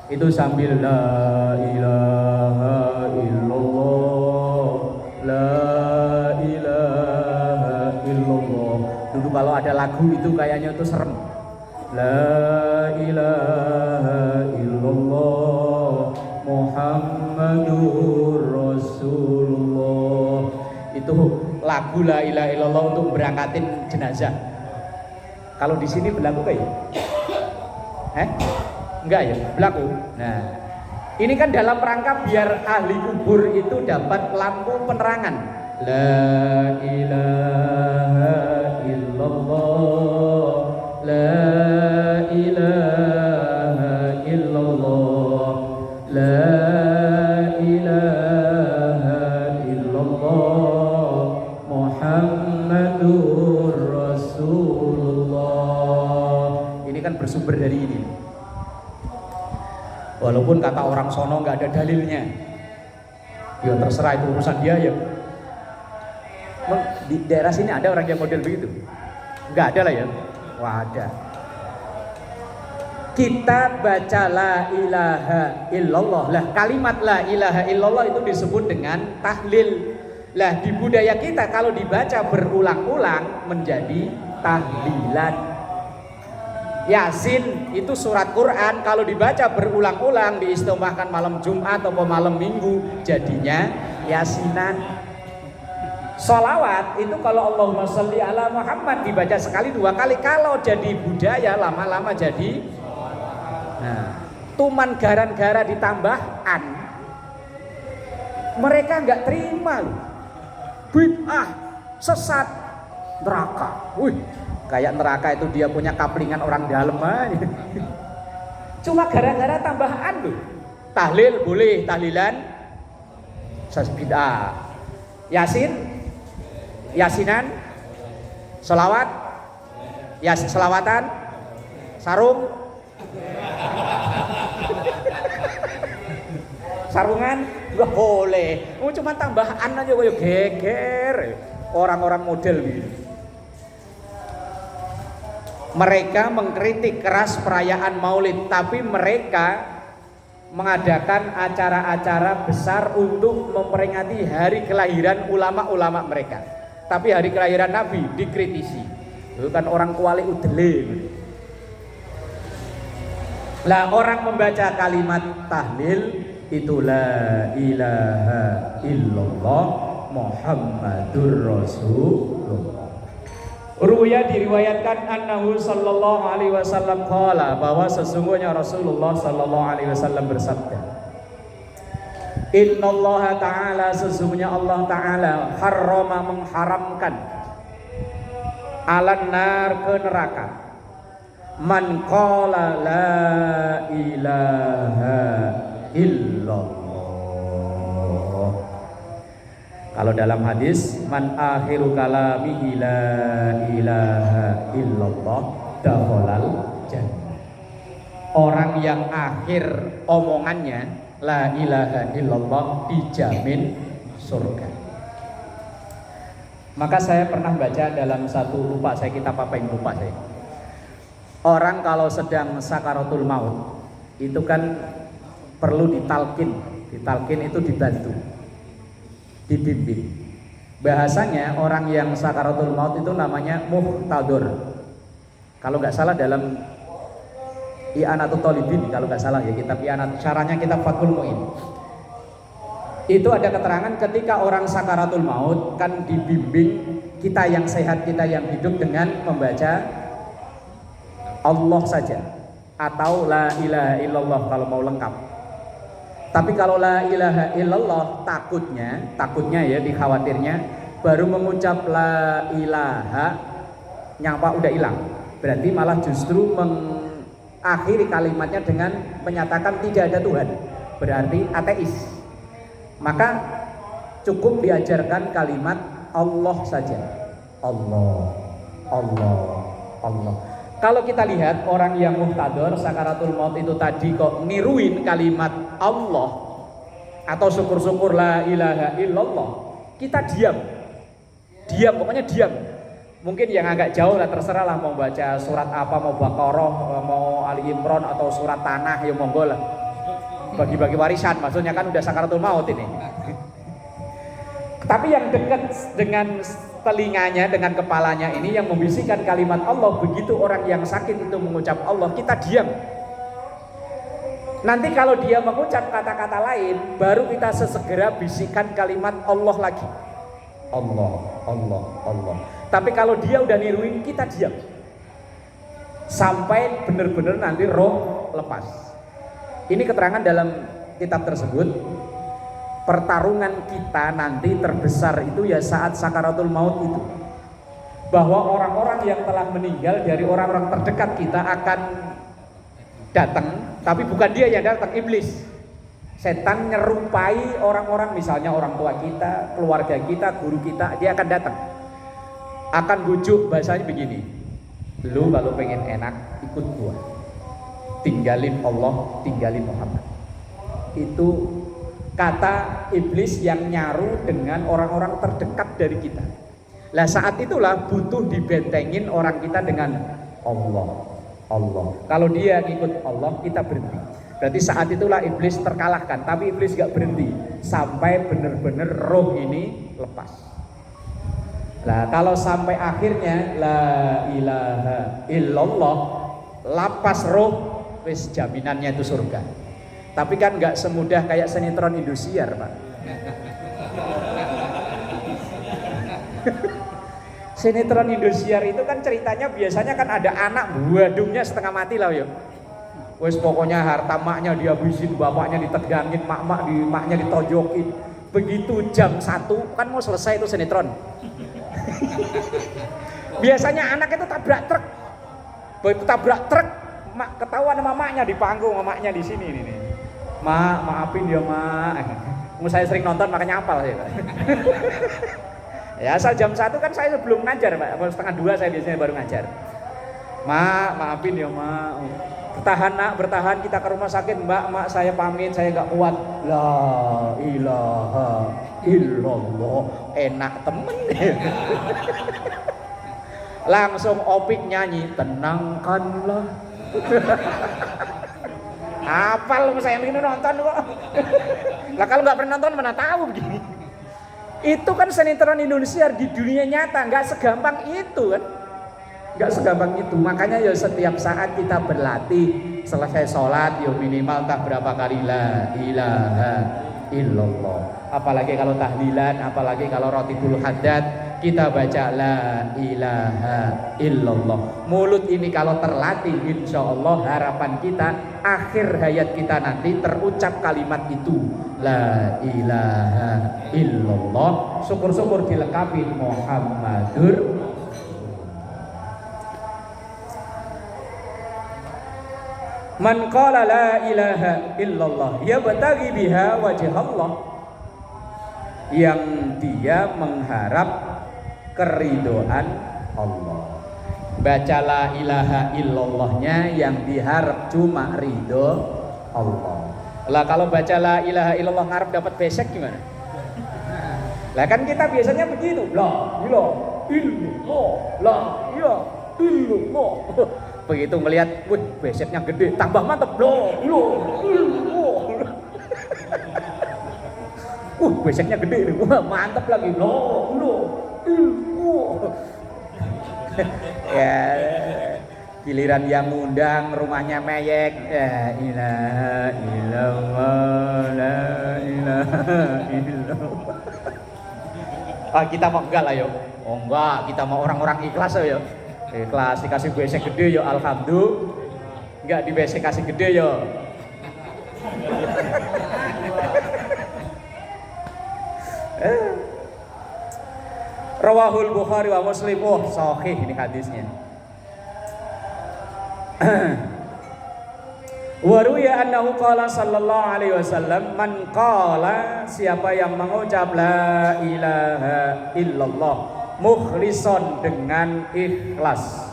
itu sambil la ilaha illallah, la ilaha illallah. Dulu kalau ada lagu itu kayaknya itu serem. La ilaha illallah Muhammadur Rasulullah. Itu lagu la ilaha illallah untuk berangkatin jenazah. Kalau di sini berlaku kayak enggak ya, berlaku. Nah, ini kan dalam rangka biar ahli kubur itu dapat lampu penerangan. La ilaha illallah, la ilaha illallah, la ilaha illallah, Muhammadur Rasulullah. Ini kan bersumber dari ini. Walaupun kata orang sono nggak ada dalilnya, ya terserah, itu urusan dia ya. Di daerah sini ada orang yang model begitu? Nggak ada lah ya. Wah, ada. Kita baca la ilaha illallah. Lah kalimat la ilaha illallah itu disebut dengan tahlil. Lah di budaya kita kalau dibaca berulang-ulang menjadi tahlilan. Yasin itu surat Quran, kalau dibaca berulang-ulang diistimewahkan malam Jumat atau malam Minggu jadinya yasinan. Sholawat itu kalau Allahumma sholli ala Muhammad dibaca sekali dua kali, kalau jadi budaya lama-lama jadi. Nah, tuman garan-gara ditambah an, mereka nggak terima loh. Bid'ah, sesat, neraka. Wih, kayak neraka itu dia punya kaplingan orang dalam aja. Cuma gara-gara tambahan loh. Tahlil boleh, tahlilan bid'ah. Yasin, yasinan, selawat, selawatan, sarung, sarungan nggak boleh. Cuma tambahan aja kayak geger. Orang-orang model gitu. Mereka mengkritik keras perayaan Maulid, tapi mereka mengadakan acara-acara besar untuk memperingati hari kelahiran ulama-ulama mereka. Tapi hari kelahiran Nabi dikritisi. Itu kan orang kuali udele. Lah orang membaca kalimat tahlil itu la ilaha illallah Muhammadur Rasulullah. Ruya diriwayatkan annahu sallallahu alaihi wasallam qala, bahwa sesungguhnya Rasulullah sallallahu alaihi wasallam bersabda, innallaha ta'ala, sesungguhnya Allah ta'ala harrama, mengharamkan, alan nar, ke neraka, man qala la ilaha illallah. Kalau dalam hadis, man akhiru kalamihi la ilaha illallah dakhalal jannah. Orang yang akhir omongannya la ilaha illallah dijamin surga. Maka saya pernah baca dalam satu, lupa saya, kitab apa yang lupa saya. Orang kalau sedang sakaratul maut itu kan perlu ditalkin. Ditalkin itu dibantu, dibimbing. Bahasanya orang yang sakaratul maut itu namanya muhtador. Kalau nggak salah dalam I'anatul Talibin, kalau nggak salah ya, kitab I'anat, caranya kitab Fathul Mu'in. Itu ada keterangan ketika orang sakaratul maut kan dibimbing, kita yang sehat, kita yang hidup, dengan membaca Allah saja atau la ilaha illallah kalau mau lengkap. Tapi kalau la ilaha illallah takutnya ya, dikhawatirnya baru mengucap la ilaha nyapa udah hilang. Berarti malah justru mengakhiri kalimatnya dengan menyatakan tidak ada Tuhan. Berarti ateis. Maka cukup diajarkan kalimat Allah saja. Allah, Allah, Allah. Kalau kita lihat orang yang muhtador sakaratul maut itu tadi kok niruin kalimat Allah atau syukur-syukur la ilaha illallah, kita diam, pokoknya diam. Mungkin yang agak jauh lah, terserah lah, mau baca surat apa, mau Baqarah, mau Ali Imran atau surat Tanah, ya monggo lah. Bagi-bagi warisan, maksudnya kan udah sakaratul maut ini. Tapi yang dekat dengan telinganya, dengan kepalanya ini yang membisikkan kalimat Allah, begitu orang yang sakit itu mengucap Allah, kita diam. Nanti kalau dia mengucap kata-kata lain, baru kita sesegera bisikan kalimat Allah lagi. Allah, Allah, Allah. Tapi kalau dia udah niruin, kita diam. Sampai benar-benar nanti roh lepas. Ini keterangan dalam kitab tersebut. pertarungan kita nanti terbesar itu ya saat sakaratul maut itu. Bahwa orang-orang yang telah meninggal dari orang-orang terdekat kita akan datang, tapi bukan dia yang datang, iblis. Setan nyerupai orang-orang, misalnya orang tua kita, keluarga kita, guru kita, dia akan datang. Akan bujuk, bahasanya begini, lu kalau pengen enak ikut gua, tinggalin Allah, tinggalin Muhammad. Itu kata iblis yang nyaru dengan orang-orang terdekat dari kita. Lah saat itulah butuh dibentengin orang kita dengan Allah. Kalau dia ngikut Allah, kita berhenti. Berarti saat itulah iblis terkalahkan. Tapi iblis gak berhenti sampai benar-benar roh ini lepas. Lah kalau sampai akhirnya la ilaha illallah, lapas roh, wis jaminannya itu surga. Tapi kan gak semudah kayak sinetron Indosiar, Pak. Sinetron Indosiar itu kan ceritanya biasanya kan ada anak buadungnya setengah mati lah yuk. Wes pokoknya harta maknya dihabisin, bapaknya ditegangin, maknya ditojokin. Begitu jam 1 kan mau selesai itu sinetron. Biasanya anak itu tabrak truk. Begitu tabrak truk, ketahuan sama maknya di panggung, maknya di sini nih. Mak, maafin ya mak. Saya sering nonton makanya apal sih. Ya asal jam 1 kan saya sebelum ngajar Pak, setengah 2 saya biasanya baru ngajar. Maafin ya mak, bertahan nak, bertahan, kita ke rumah sakit mak, saya pamit, saya gak kuat. La ilaha illallah, enak temen. Langsung Opik nyanyi, tenangkanlah. Apal saya ini nonton kok. Lah kalau gak pernah nonton mana tahu begini. Itu kan sinetron Indonesia di dunia nyata, nggak segampang itu kan, nggak segampang itu. Makanya ya setiap saat kita berlatih, selesai sholat, ya minimal tak berapa kali la ilaha illallah. Apalagi kalau tahlilan, apalagi kalau rotibul haddad, kita baca la ilaha illallah. Mulut ini kalau terlatih, insya Allah harapan kita akhir hayat kita nanti terucap kalimat itu la ilaha illallah. Syukur-syukur dilengkapi Muhammadur. Man qala la ilaha illallah yabtaghi biha wajh Allah, yang dia mengharap keridoan Allah. Baca la ilaha illallahnya yang diharap cuma ridho Allah. Lah kalau baca la ilaha illallah ngarep dapat besek gimana? Lah kan kita biasanya begitu, la ilaha illallah, la ilaha illallah. Begitu melihat, wih beseknya gede, tambah mantep, la ilaha illallah. Beseknya gede nih, wah mantep lagi, la ilaha illallah. Ya, giliran yang ngundang rumahnya meyek, la ilaha illallah, la ilaha illallah. Kita mau enggak lah yo. Oh enggak, kita mau orang-orang ikhlas yo. Ikhlas dikasih besek gede yo, alhamdulillah. Enggak di besek kasih gede yo. Rawahul Bukhari wa Muslim. Oh, sahih ini hadisnya. Wa ruya annahu qala sallallahu alaihi wasallam, man qala, siapa yang mengucap la ilaha illallah mukhlishon dengan ikhlas,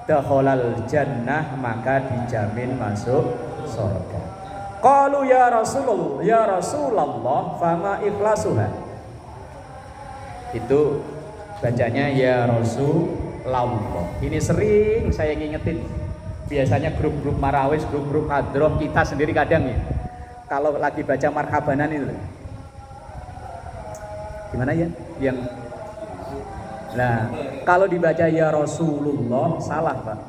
dakhalal jannah, maka dijamin masuk surga. Qalu ya Rasulullah fama ikhlasuha. Itu bacanya ya Rasulullah. Ini sering saya ngingetin. Biasanya grup-grup marawis, grup-grup hadroh kita sendiri kadang ya, kalau lagi baca marhabanan itu gimana ya? Yang nah kalau dibaca ya Rasulullah salah Pak.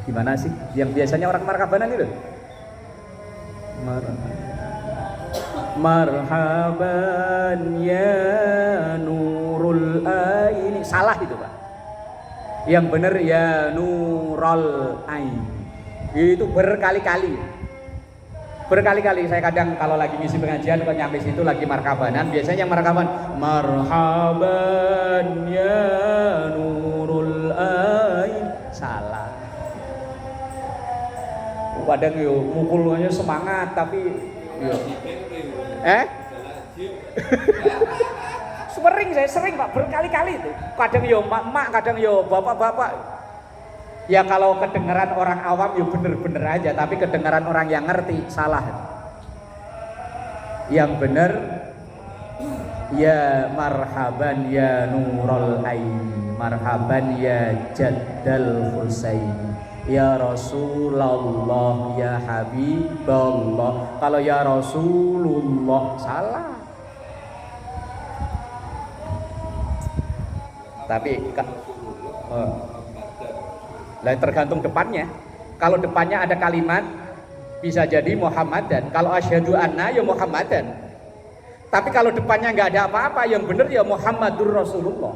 Gimana sih? Yang biasanya orang marhabanan itu marhaban ya nurul aini, salah itu Pak. Yang benar ya nurul aini, itu berkali-kali Berkali-kali saya kadang kalau lagi ngisi pengajian kok nyampe situ lagi markabanan, biasanya yang markaban marhaban ya nurul ain. Salah. Kadang yo mukulnya semangat tapi yo sering Pak, berkali-kali itu. Kadang yo mak-mak, kadang yo bapak-bapak. Ya kalau kedengaran orang awam ya bener-bener aja, tapi kedengaran orang yang ngerti salah. Yang bener ya marhaban ya nurul aini, marhaban ya jaddal husaini, ya Rasulullah ya Habiballah. Kalau ya Rasulullah salah. Tapi lah tergantung depannya. Kalau depannya ada kalimat bisa jadi Muhammadan. Kalau asyhadu anna ya Muhammadan. Tapi kalau depannya nggak ada apa-apa, yang benar ya Muhammadur Rasulullah.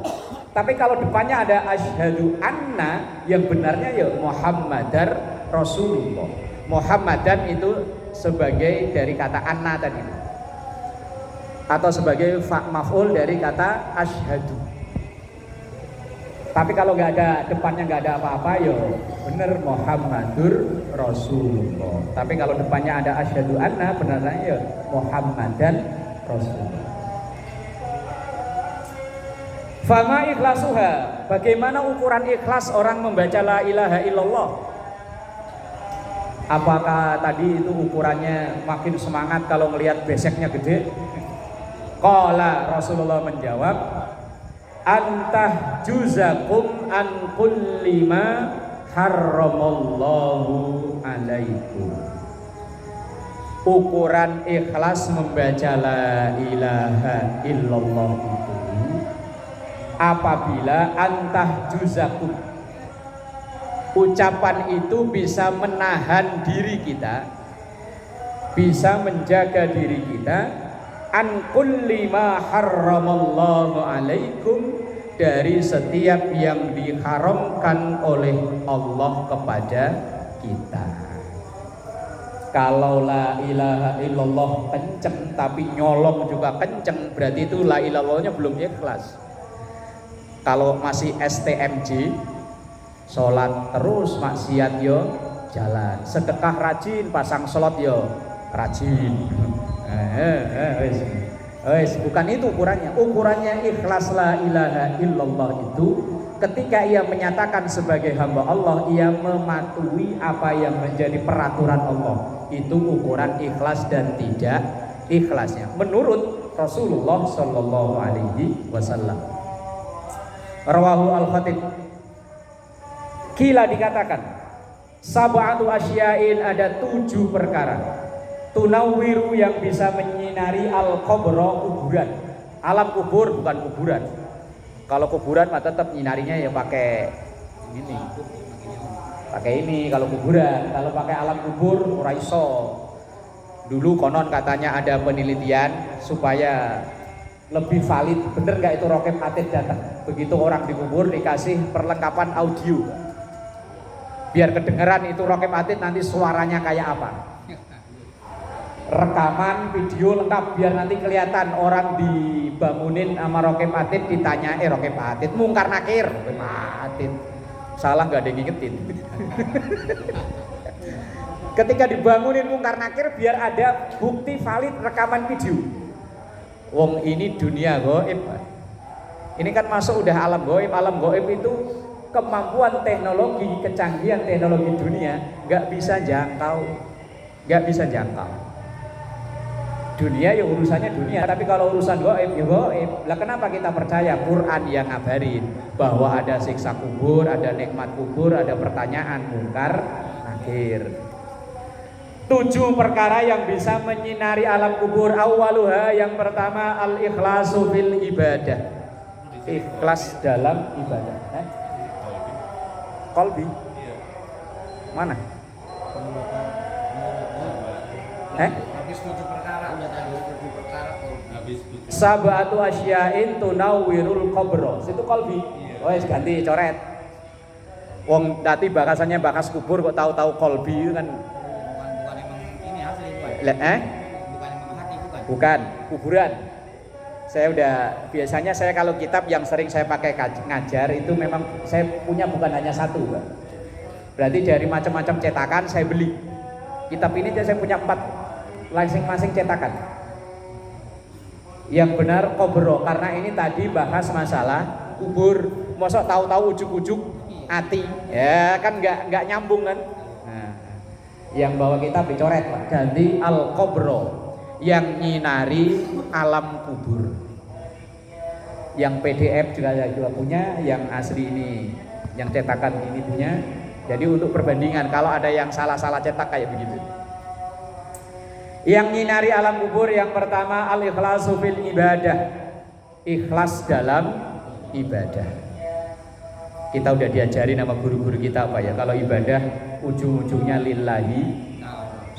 Tapi kalau depannya ada asyhadu anna, yang benarnya ya Muhammadar Rasulullah. Muhammadan itu sebagai dari kata anna tadi, atau sebagai maf'ul dari kata asyhadu. Tapi kalau nggak ada depannya nggak ada apa-apa ya bener Muhammadur Rasulullah. Tapi kalau depannya ada asyhadu anna, benarnya ya Muhammadan Rasulullah. Fama ikhlasuha, bagaimana ukuran ikhlas orang membaca la ilaha illallah? Apakah tadi itu ukurannya makin semangat kalau melihat beseknya gede? Qala, Rasulullah menjawab, antah juzakum an kulli ma harramallahu alaikum. Ukuran ikhlas membaca la ilaha illallah itu apabila antah juzakum, ucapan itu bisa menahan diri kita, bisa menjaga diri kita an kulli ma harramallahu alaikum, dari setiap yang diharamkan oleh Allah kepada kita. Kalau la ilaha illallah kenceng tapi nyolong juga kenceng, berarti itu la ilallahnya belum ikhlas. Kalau masih STMJ, sholat terus maksiat yo jalan, sedekah rajin, pasang slot yo rajin. Bukan itu ukurannya. Ukurannya ikhlas la ilaha illallah itu ketika ia menyatakan sebagai hamba Allah, ia mematuhi apa yang menjadi peraturan Allah. Itu ukuran ikhlas dan tidak ikhlasnya menurut Rasulullah Shallallahu Alaihi Wasallam. Rawahu al-Khatib. Kila dikatakan sab'atu asya'in, ada 7 perkara tunawwiru yang bisa menyinari al-qabra, kuburan. Alam kubur bukan kuburan. Kalau kuburan mah tetap nyinarinya ya pakai ini. Pakai ini kalau kuburan. Kalau pakai alam kubur ora iso. Dulu konon katanya ada penelitian supaya lebih valid, bener nggak itu roket atid datang. Begitu orang dikubur dikasih perlengkapan audio. Biar kedengeran itu roket atid nanti suaranya kayak apa. Rekaman video lengkap biar nanti kelihatan orang dibangunin sama roket atid, ditanya roket atid mungkar nakir, roket atid salah nggak ada yang ngingetin. Ketika dibangunin mungkar nakir biar ada bukti valid rekaman video. Wong ini dunia gaib. Ini kan masuk udah alam gaib. Alam gaib itu kemampuan teknologi, kecanggihan teknologi dunia nggak bisa jangkau, nggak bisa jangkau. Dunia ya urusannya dunia, tapi kalau urusan gaib ya gaib. Lah kenapa kita percaya Quran yang ngabarin bahwa ada siksa kubur, ada nikmat kubur, ada pertanyaan mungkar nakir. 7 perkara yang bisa menyinari alam kubur. Awaluha, yang pertama al-ikhlasu fil ibadah. Ikhlas dalam ibadah. Qalbi. Mana? Habis 7 perkara. Sab'atu asya'in tunawwirul qabra. Situ qalbi. Wes ganti coret. Wong dadi bakasannya bakas kubur kok tahu-tahu qalbi kan. Bukan Imam Hati, bukan. Bukan, kuburan. Biasanya saya kalau kitab yang sering saya pakai ngajar itu memang saya punya bukan hanya satu, Pak. Berarti dari macam-macam cetakan saya beli. Kitab ini saya punya 4 masing-masing cetakan. Yang benar kobro, karena ini tadi bahas masalah kubur. Mosok tahu-tahu ujuk-ujuk hati, ya kan nggak nyambung kan. Nah, yang bawa kitab dicoret, Pak. Ganti al kobro, yang nyinari alam kubur. Yang PDF juga saya juga punya, yang asli ini, yang cetakan ini punya. Jadi untuk perbandingan kalau ada yang salah-salah cetak kayak begitu. Yang nyinari alam kubur yang pertama al-ikhlasu fil ibadah. Ikhlas dalam ibadah. Kita udah diajari nama guru-guru kita apa ya? Kalau ibadah ujung-ujungnya lillahi,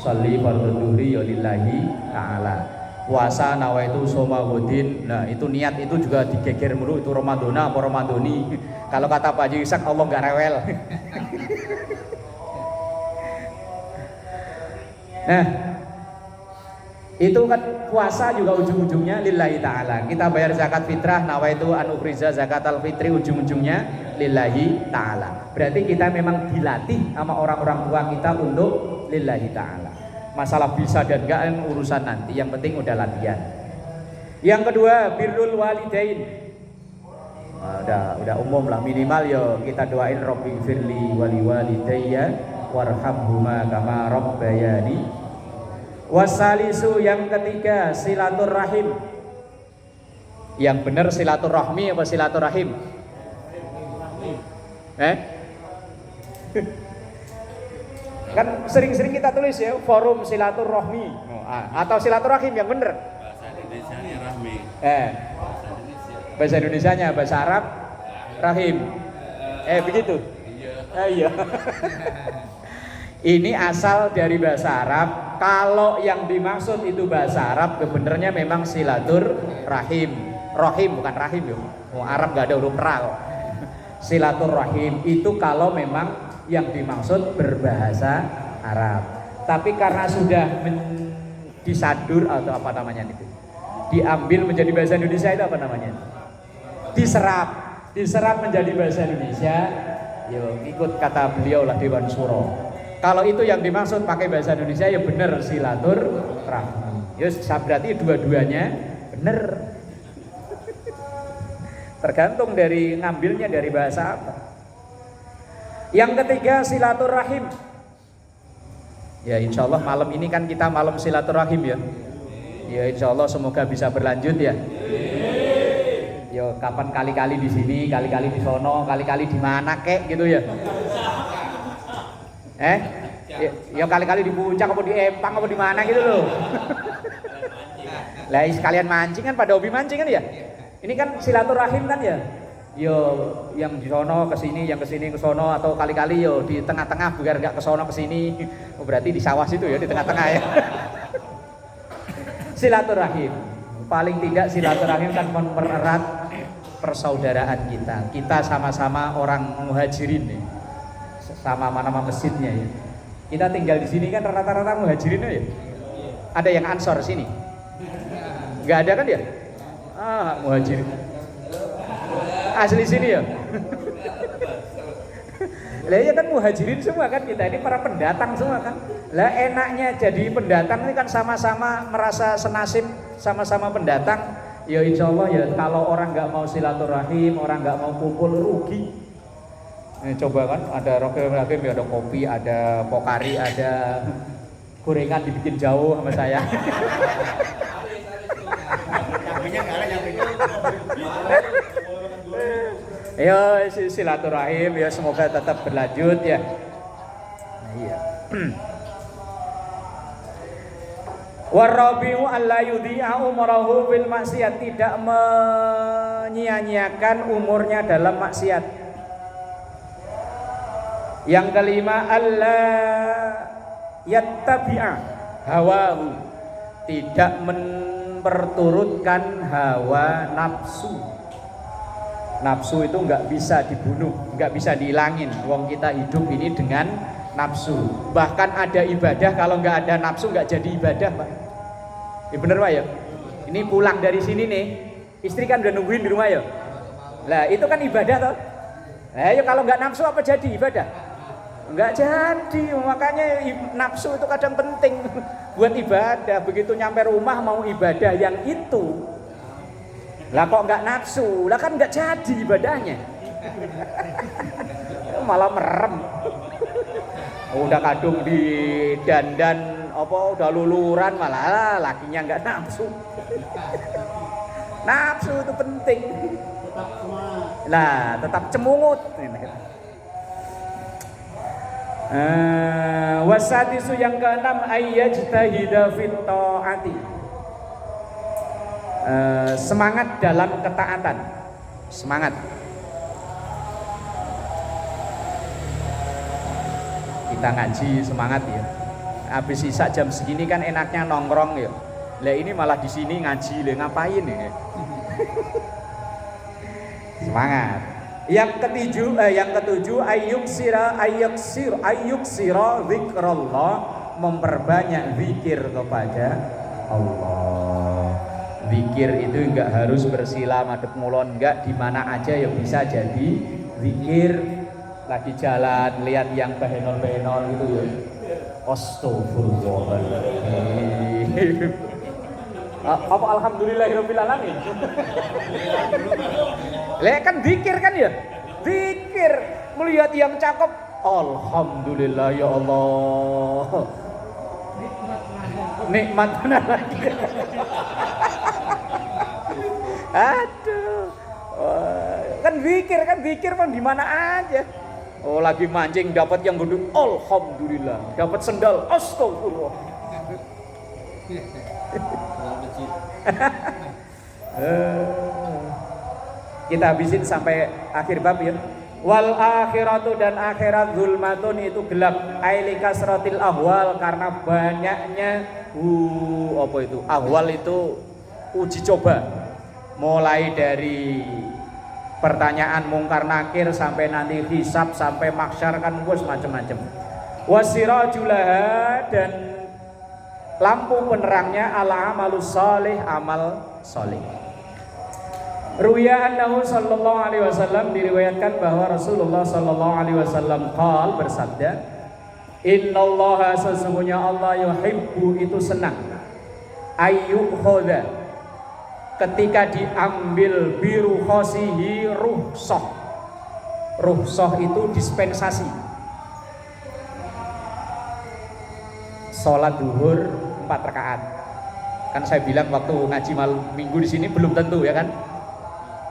sholli fardhu dhuhri ya lillahi ta'ala. Puasa nawaitu somawudin. Nah, itu niat itu juga digeger mulu, itu Ramadana apa Ramadoni. Kalau kata Pak Haji Ishak, Allah enggak rewel. Nah, itu kan puasa juga ujung-ujungnya lillahi ta'ala. Kita bayar zakat fitrah, nawaitu an ukhriza zakatal fitri, ujung-ujungnya lillahi ta'ala. Berarti kita memang dilatih sama orang-orang tua kita untuk lillahi ta'ala. Masalah bisa dan enggak urusan nanti, yang penting udah latihan. Yang kedua, birrul walidain. Udah umum lah, minimal yo kita doain Rabbi firli wali walidayya warhamhuma kama rabbayani. Wasalisu yang ketiga silaturahim. Yang benar silaturahmi apa silaturahim? Kan sering-sering kita tulis ya forum silaturahmi atau silaturahim yang benar. Bahasa Indonesianya rahmi. Bahasa Indonesianya bahasa Arab rahim. Begitu. Iya. Ini asal dari bahasa Arab. Kalau yang dimaksud itu bahasa Arab, kebenarannya memang silaturahim. Rahim bukan rahim ya. Arab gak ada huruf ra kok. Silaturahim itu kalau memang yang dimaksud berbahasa Arab. Tapi karena sudah disadur atau apa namanya itu, diambil menjadi bahasa Indonesia, itu apa namanya? Diserap menjadi bahasa Indonesia. Yo, ikut kata beliau lah Dewan Suro. Kalau itu yang dimaksud pakai bahasa Indonesia ya benar silaturahmi. Ya berarti dua-duanya benar. Tergantung dari ngambilnya dari bahasa apa. Yang ketiga silaturahim. Ya insya Allah malam ini kan kita malam silaturahim ya. Ya insya Allah semoga bisa berlanjut ya. Yo kapan kali-kali di sini, kali-kali di sono, kali-kali di mana kek gitu ya. Ya kali-kali di puncak apa di Empang apa di mana gitu loh. Lah sekalian mancing kan, pada hobi mancing kan ya. Ini kan silaturahim kan ya. Yo yang di sono ke sini, yang ke sini ke sono, atau kali-kali yo di tengah-tengah biar enggak ke sono ke sini. Oh, berarti di sawah situ ya, di tengah-tengah ya. Silaturahim. Paling tidak silaturahim kan mempererat persaudaraan kita. Kita sama-sama orang muhajirin nih. Sama nama masjidnya ya. Kita tinggal di sini kan rata-rata muhajirin ya. Ada yang ansor sini? Enggak ada kan ya? Muhajirin. Asli sini ya. Lah ya kan muhajirin semua kan, kita ini para pendatang semua kan. Lah enaknya jadi pendatang ini kan sama-sama merasa senasib, sama-sama pendatang. Ya insya Allah ya kalau orang nggak mau silaturahim, orang nggak mau kumpul rugi. Ini coba kan ada rokem-rokem ya, ada kopi, ada pokari, ada gorengan dibikin jauh sama saya. Ya silaturahim ya semoga tetap berlanjut ya. Nah, iya. Warabiu alla yudhi'a umrahu bil maksiat, tidak menyia-nyiakan umurnya dalam maksiat. Yang kelima alla yattabi'a hawahu, tidak memperturutkan hawa nafsu. Nafsu itu nggak bisa dibunuh, nggak bisa dihilangin. Wong kita hidup ini dengan nafsu. Bahkan ada ibadah kalau nggak ada nafsu nggak jadi ibadah, Pak. Ya bener Pak ya. Ini pulang dari sini nih, istri kan udah nungguin di rumah ya. Lah itu kan ibadah toh. Ayo kalau nggak nafsu apa jadi ibadah? Nggak jadi. Makanya nafsu itu kadang penting buat ibadah. Begitu nyampe rumah mau ibadah yang itu, lah kok nggak nafsu? Lah kan nggak jadi ibadahnya. Malah merem. Udah kadung di dandan apa udah luluran malah lakinya nggak nafsu. Nafsu itu penting. Nah, tetap cemungut. Wasadisu yang keenam ayyajtahida fit taati. Semangat dalam ketaatan. Semangat. Kita ngaji semangat ya. Habis sisa jam segini kan enaknya nongkrong ya. Lah ini malah di sini ngaji, lah ngapain ya? Semangat. Yang ketujuh ayyuksira zikrullah, memperbanyak zikir kepada Allah. Zikir itu enggak harus bersila madhep mulon, enggak, di mana aja ya bisa jadi zikir. Lagi jalan lihat yang behenol-behenol gitu ya. Astagfirullahaladzim. Apa alhamdulillahirabbil alamin. Lah kan zikir kan ya? Zikir, melihat yang cakep, alhamdulillah ya Allah. Nikmat mana lagi? Aduh. Kan zikir kan di mana aja. Oh lagi mancing dapat yang gede, alhamdulillah. Dapat sendal, astagfirullah. Kita habisin sampai akhir bab ya. Wal akhiratu, dan akhirat zulmatun itu gelap. Ailika seratil ahwal, karena banyaknya apa itu? Ahwal itu uji coba. Mulai dari pertanyaan mungkar nakir sampai nanti hisab sampai mahsyar kan bos macam-macam. Wasirajulaha, dan lampu penerangnya ala amalus salih, amal salih. Ruya annahu sallallahu alaihi wasallam, diriwayatkan bahwa Rasulullah sallallahu alaihi wasallam qal, bersabda, innallaha, sesungguhnya Allah, yuhibbu, itu senang, ayyukhadha, ketika diambil biru khosihi ruhsoh. Ruhsoh itu dispensasi. Sholat duhur 4 rakaat. Kan saya bilang waktu ngaji malam minggu di sini belum tentu ya kan.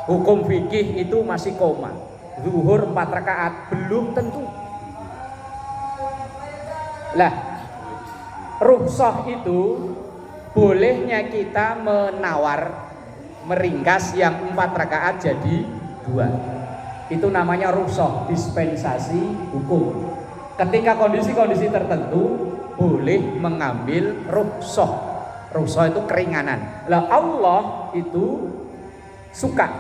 Hukum fikih itu masih koma. Duhur 4 rakaat belum tentu. Lah, ruhsoh itu bolehnya kita menawar, meringkas yang 4 rakaat jadi 2. Itu namanya rukhsah, dispensasi hukum. Ketika kondisi-kondisi tertentu boleh mengambil rukhsah. Rukhsah itu keringanan. Lah Allah itu suka,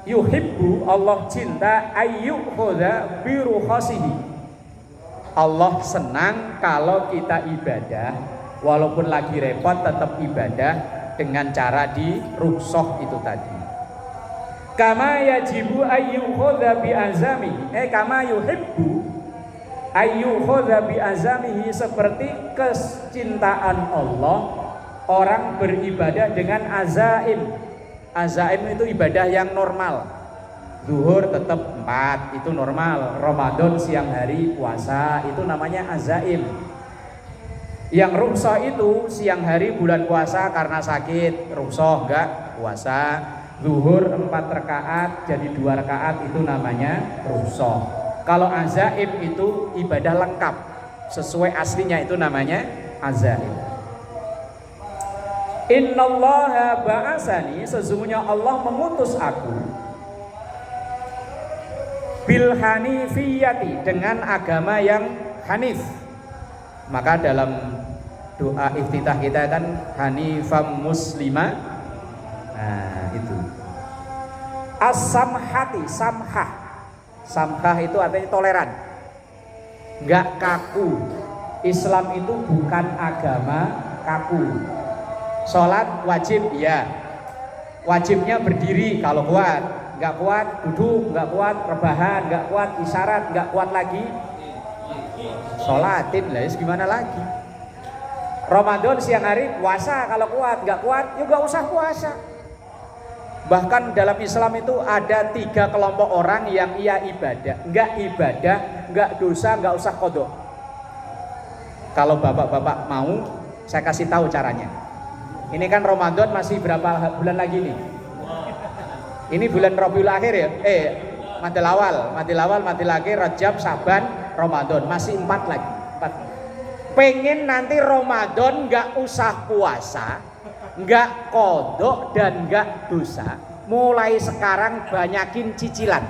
yuhibbu, Allah cinta, ayyukhadha bi rukhasihi. Allah senang kalau kita ibadah walaupun lagi repot tetap ibadah dengan cara di rukhsah itu tadi. Kama yajibu ayyukhadha bi azamihi, kama yuhibbu ayyukhadha bi azamihi, seperti kecintaan Allah orang beribadah dengan azaim. Azaim itu ibadah yang normal. Zuhur tetap 4, itu normal. Ramadan siang hari puasa, itu namanya azaim. Yang rukhsah itu siang hari bulan puasa karena sakit, rukhsah enggak puasa. Zuhur 4 rakaat jadi 2 rakaat, itu namanya rukhsah. Kalau azaim itu ibadah lengkap sesuai aslinya, itu namanya azaim. Innallaha ba'asani, sesungguhnya Allah mengutus aku, bil hanifiyati, dengan agama yang hanif. Maka dalam doa iftitah kita kan hanifam muslimah. Nah itu as-samhati, samhah. Samhah itu artinya toleran. nggak kaku. Islam itu bukan agama kaku. Sholat wajib ya, wajibnya berdiri kalau kuat, nggak kuat duduk, nggak kuat rebahan, nggak kuat isyarat, nggak kuat lagi sholatin lah, gimana lagi. Ramadan siang hari puasa kalau kuat, nggak kuat ya nggak usah puasa. Bahkan dalam Islam itu ada 3 kelompok orang yang ia ibadah, nggak dosa, nggak usah qodho. Kalau bapak-bapak mau, saya kasih tahu caranya. Ini kan Ramadan masih berapa bulan lagi nih? Ini bulan Rabiul Akhir ya? Madil Awal, Madil Akhir, Rajab, Saban, Ramadan, masih 4 lagi. 4. Pengen nanti Ramadan nggak usah puasa, nggak qodho dan nggak dosa. Mulai sekarang banyakin cicilan.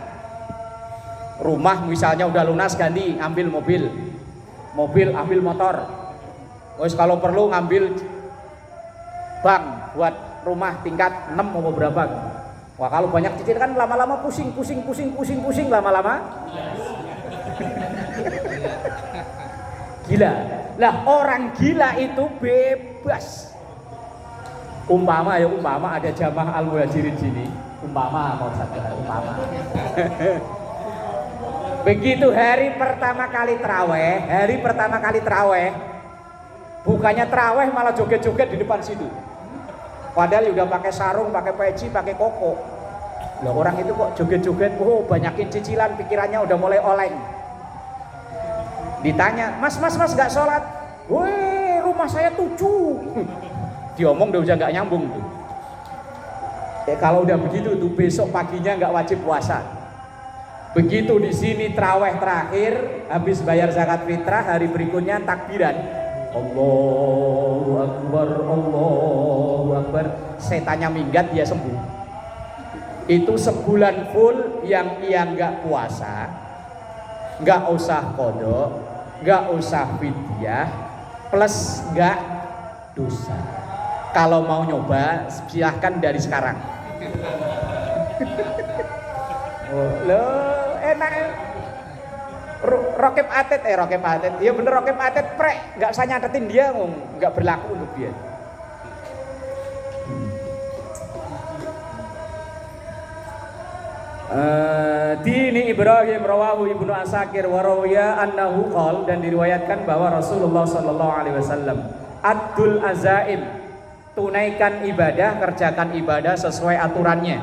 Rumah misalnya udah lunas ganti, ambil mobil ambil motor. Wes kalau perlu ngambil bank buat rumah tingkat 6 mau berapa. Wah kalau banyak cicil kan lama-lama pusing lama-lama. Gila. Lah orang gila itu bebas. Umpama ada jamaah al-muhajirin sini. Umpama. Begitu hari pertama kali terawih, bukannya terawih malah joget-joget di depan situ. Padahal udah pakai sarung, pakai peci, pakai koko. Lah orang itu kok joget-joget, banyakin cicilan, pikirannya udah mulai oleng. Ditanya, mas nggak sholat? Weh, rumah saya 7. Diomong udah nggak nyambung tuh. Kalau udah begitu tuh besok paginya nggak wajib puasa. Begitu di sini terawih terakhir, habis bayar zakat fitrah, hari berikutnya takbiran. Allahu Akbar. Setannya minggat, dia sembuh. Itu sebulan full yang ia nggak puasa, nggak usah qodho, nggak usah fidyah, plus nggak dosa. Kalau mau nyoba, silahkan dari sekarang. Loh, enak. Rokib atet, iya bener rokib atet prek, nggak usah nyatetin dia, nggak berlaku untuk dia. Dini Ibrahim rawahu Ibnu Asakir wa rawiya annahu qol, dan diriwayatkan bahwa Rasulullah sallallahu alaihi wasallam addul azaim, tunaikan ibadah, kerjakan ibadah sesuai aturannya.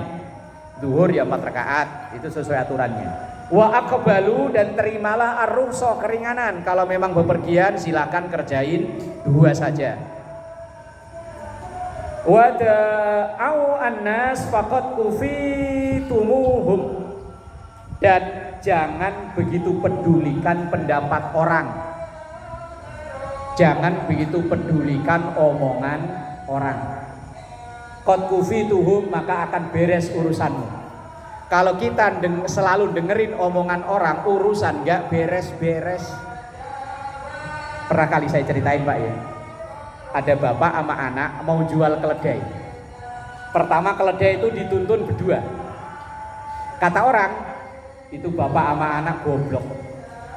Zuhur ya 4 rakaat, itu sesuai aturannya. Wa aqbalu, dan terimalah ar-rukhsah, keringanan. Kalau memang bepergian silakan kerjain 2 saja. Wa da'au an-nas faqad kufitumuhum, dan jangan begitu pedulikan pendapat orang. Jangan begitu pedulikan omongan orang. Qad kufituhum, maka akan beres urusanmu. Kalau kita selalu dengerin omongan orang, urusan nggak beres-beres. Pernah kali saya ceritain Pak ya, ada bapak sama anak mau jual keledai. Pertama keledai itu dituntun berdua. Kata orang, itu bapak sama anak goblok.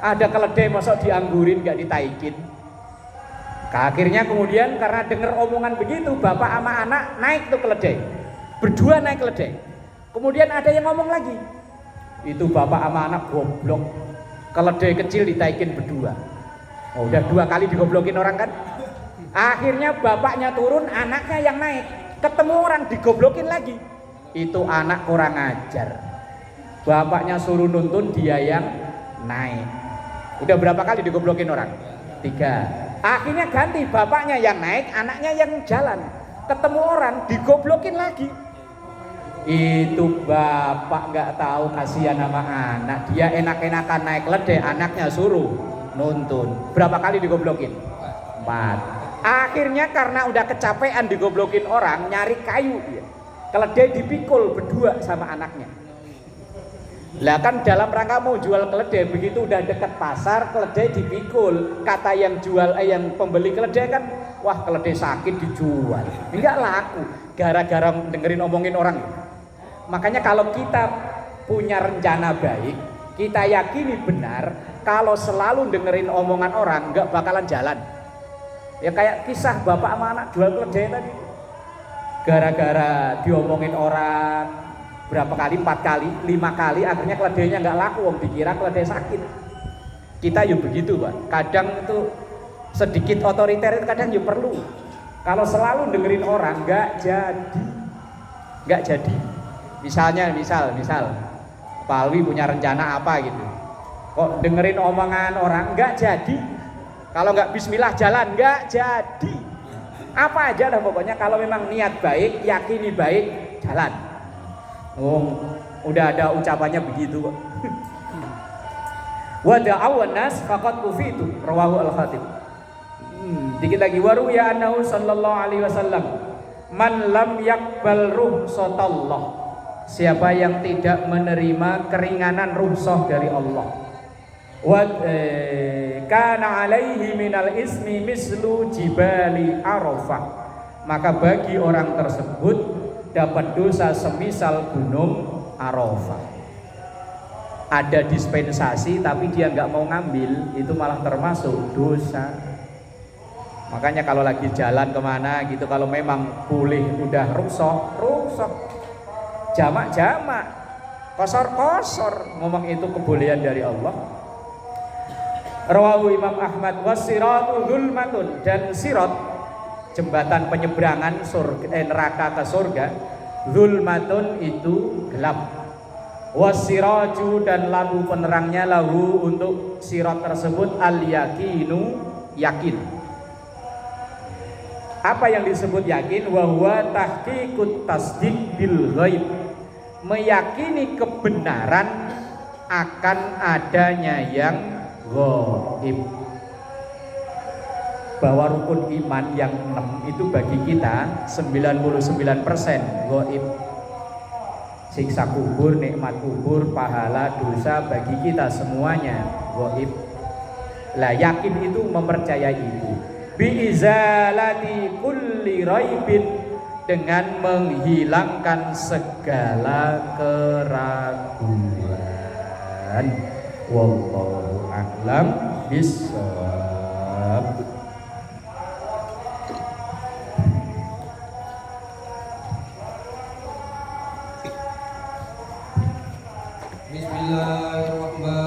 Ada keledai masuk dianggurin nggak ditaikin. Akhirnya kemudian karena dengar omongan begitu, bapak sama anak naik tuh keledai, berdua naik keledai. Kemudian ada yang ngomong lagi, itu bapak sama anak goblok, keledai kecil ditaikin berdua. Oh, udah 2 kali digoblokin orang kan. Akhirnya bapaknya turun, anaknya yang naik, ketemu orang digoblokin lagi. Itu anak kurang ajar, bapaknya suruh nuntun, dia yang naik. Udah berapa kali digoblokin orang? 3. Akhirnya ganti, bapaknya yang naik, anaknya yang jalan. Ketemu orang, digoblokin lagi. Itu bapak nggak tahu kasihan sama anak. Dia enak-enakan naik keledai, anaknya suruh nuntun. Berapa kali digoblokin? 4. Akhirnya karena udah kecapean digoblokin orang, nyari kayu dia. Keledai dipikul berdua sama anaknya. Lah kan dalam rangka mau jual keledai, begitu udah deket pasar keledai dipikul. Kata yang jual yang pembeli keledai kan, wah keledai sakit dijual, enggak laku gara-gara dengerin omongin orang. Makanya kalau kita punya rencana baik, kita yakini benar, kalau selalu dengerin omongan orang nggak bakalan jalan. Ya kayak kisah bapak sama anak jual keledai tadi. Gara-gara diomongin orang berapa kali, 4 kali, 5 kali, akhirnya keledainya nggak laku, wong dikira keledai sakit. Kita yuk begitu Pak, kadang itu sedikit otoriter itu kadang yuk perlu. Kalau selalu dengerin orang nggak jadi. Misal Pak Alwi punya rencana apa gitu, kok dengerin omongan orang nggak jadi. Kalau nggak bismillah jalan nggak jadi. Apa aja dah pokoknya kalau memang niat baik, yakini baik, jalan. Udah ada ucapannya begitu kok. Wa da'awan nas faqad kufitu rawahu al-Khatib. Dikit lagi waru ya annahu sallallahu alaihi wasallam man lam yaqbal ruhsatallah. Siapa yang tidak menerima keringanan rukhsah dari Allah. Wa kana alaihi minal ismi mislu jibali Arafah. Maka bagi orang tersebut dapat dosa semisal gunung Arafah. Ada dispensasi tapi dia nggak mau ngambil, itu malah termasuk dosa. Makanya kalau lagi jalan kemana gitu, kalau memang boleh udah rukhsah, jamak, kosor, ngomong itu kebolehan dari Allah. Rawahu Imam Ahmad wasiratu zulmatun, dan sirat jembatan penyeberangan neraka ke surga, zulmatun itu gelap. Wasiraju, dan lampu penerangnya lahu untuk sirat tersebut al-yakinu, yakin. Apa yang disebut yakin? Wa huwa tahqiqut tasdiq bil ghaib, meyakini kebenaran akan adanya yang ghaib. Bahwa rukun iman yang 6 itu bagi kita 99% ghaib. Siksa kubur, nikmat kubur, pahala, dosa bagi kita semuanya ghaib. Lah yakin itu mempercayai itu. Bi izalati kulli raibin, dengan menghilangkan segala keraguan. Wallahu a'lam bishawab. Bismillahirrahmanirrahim.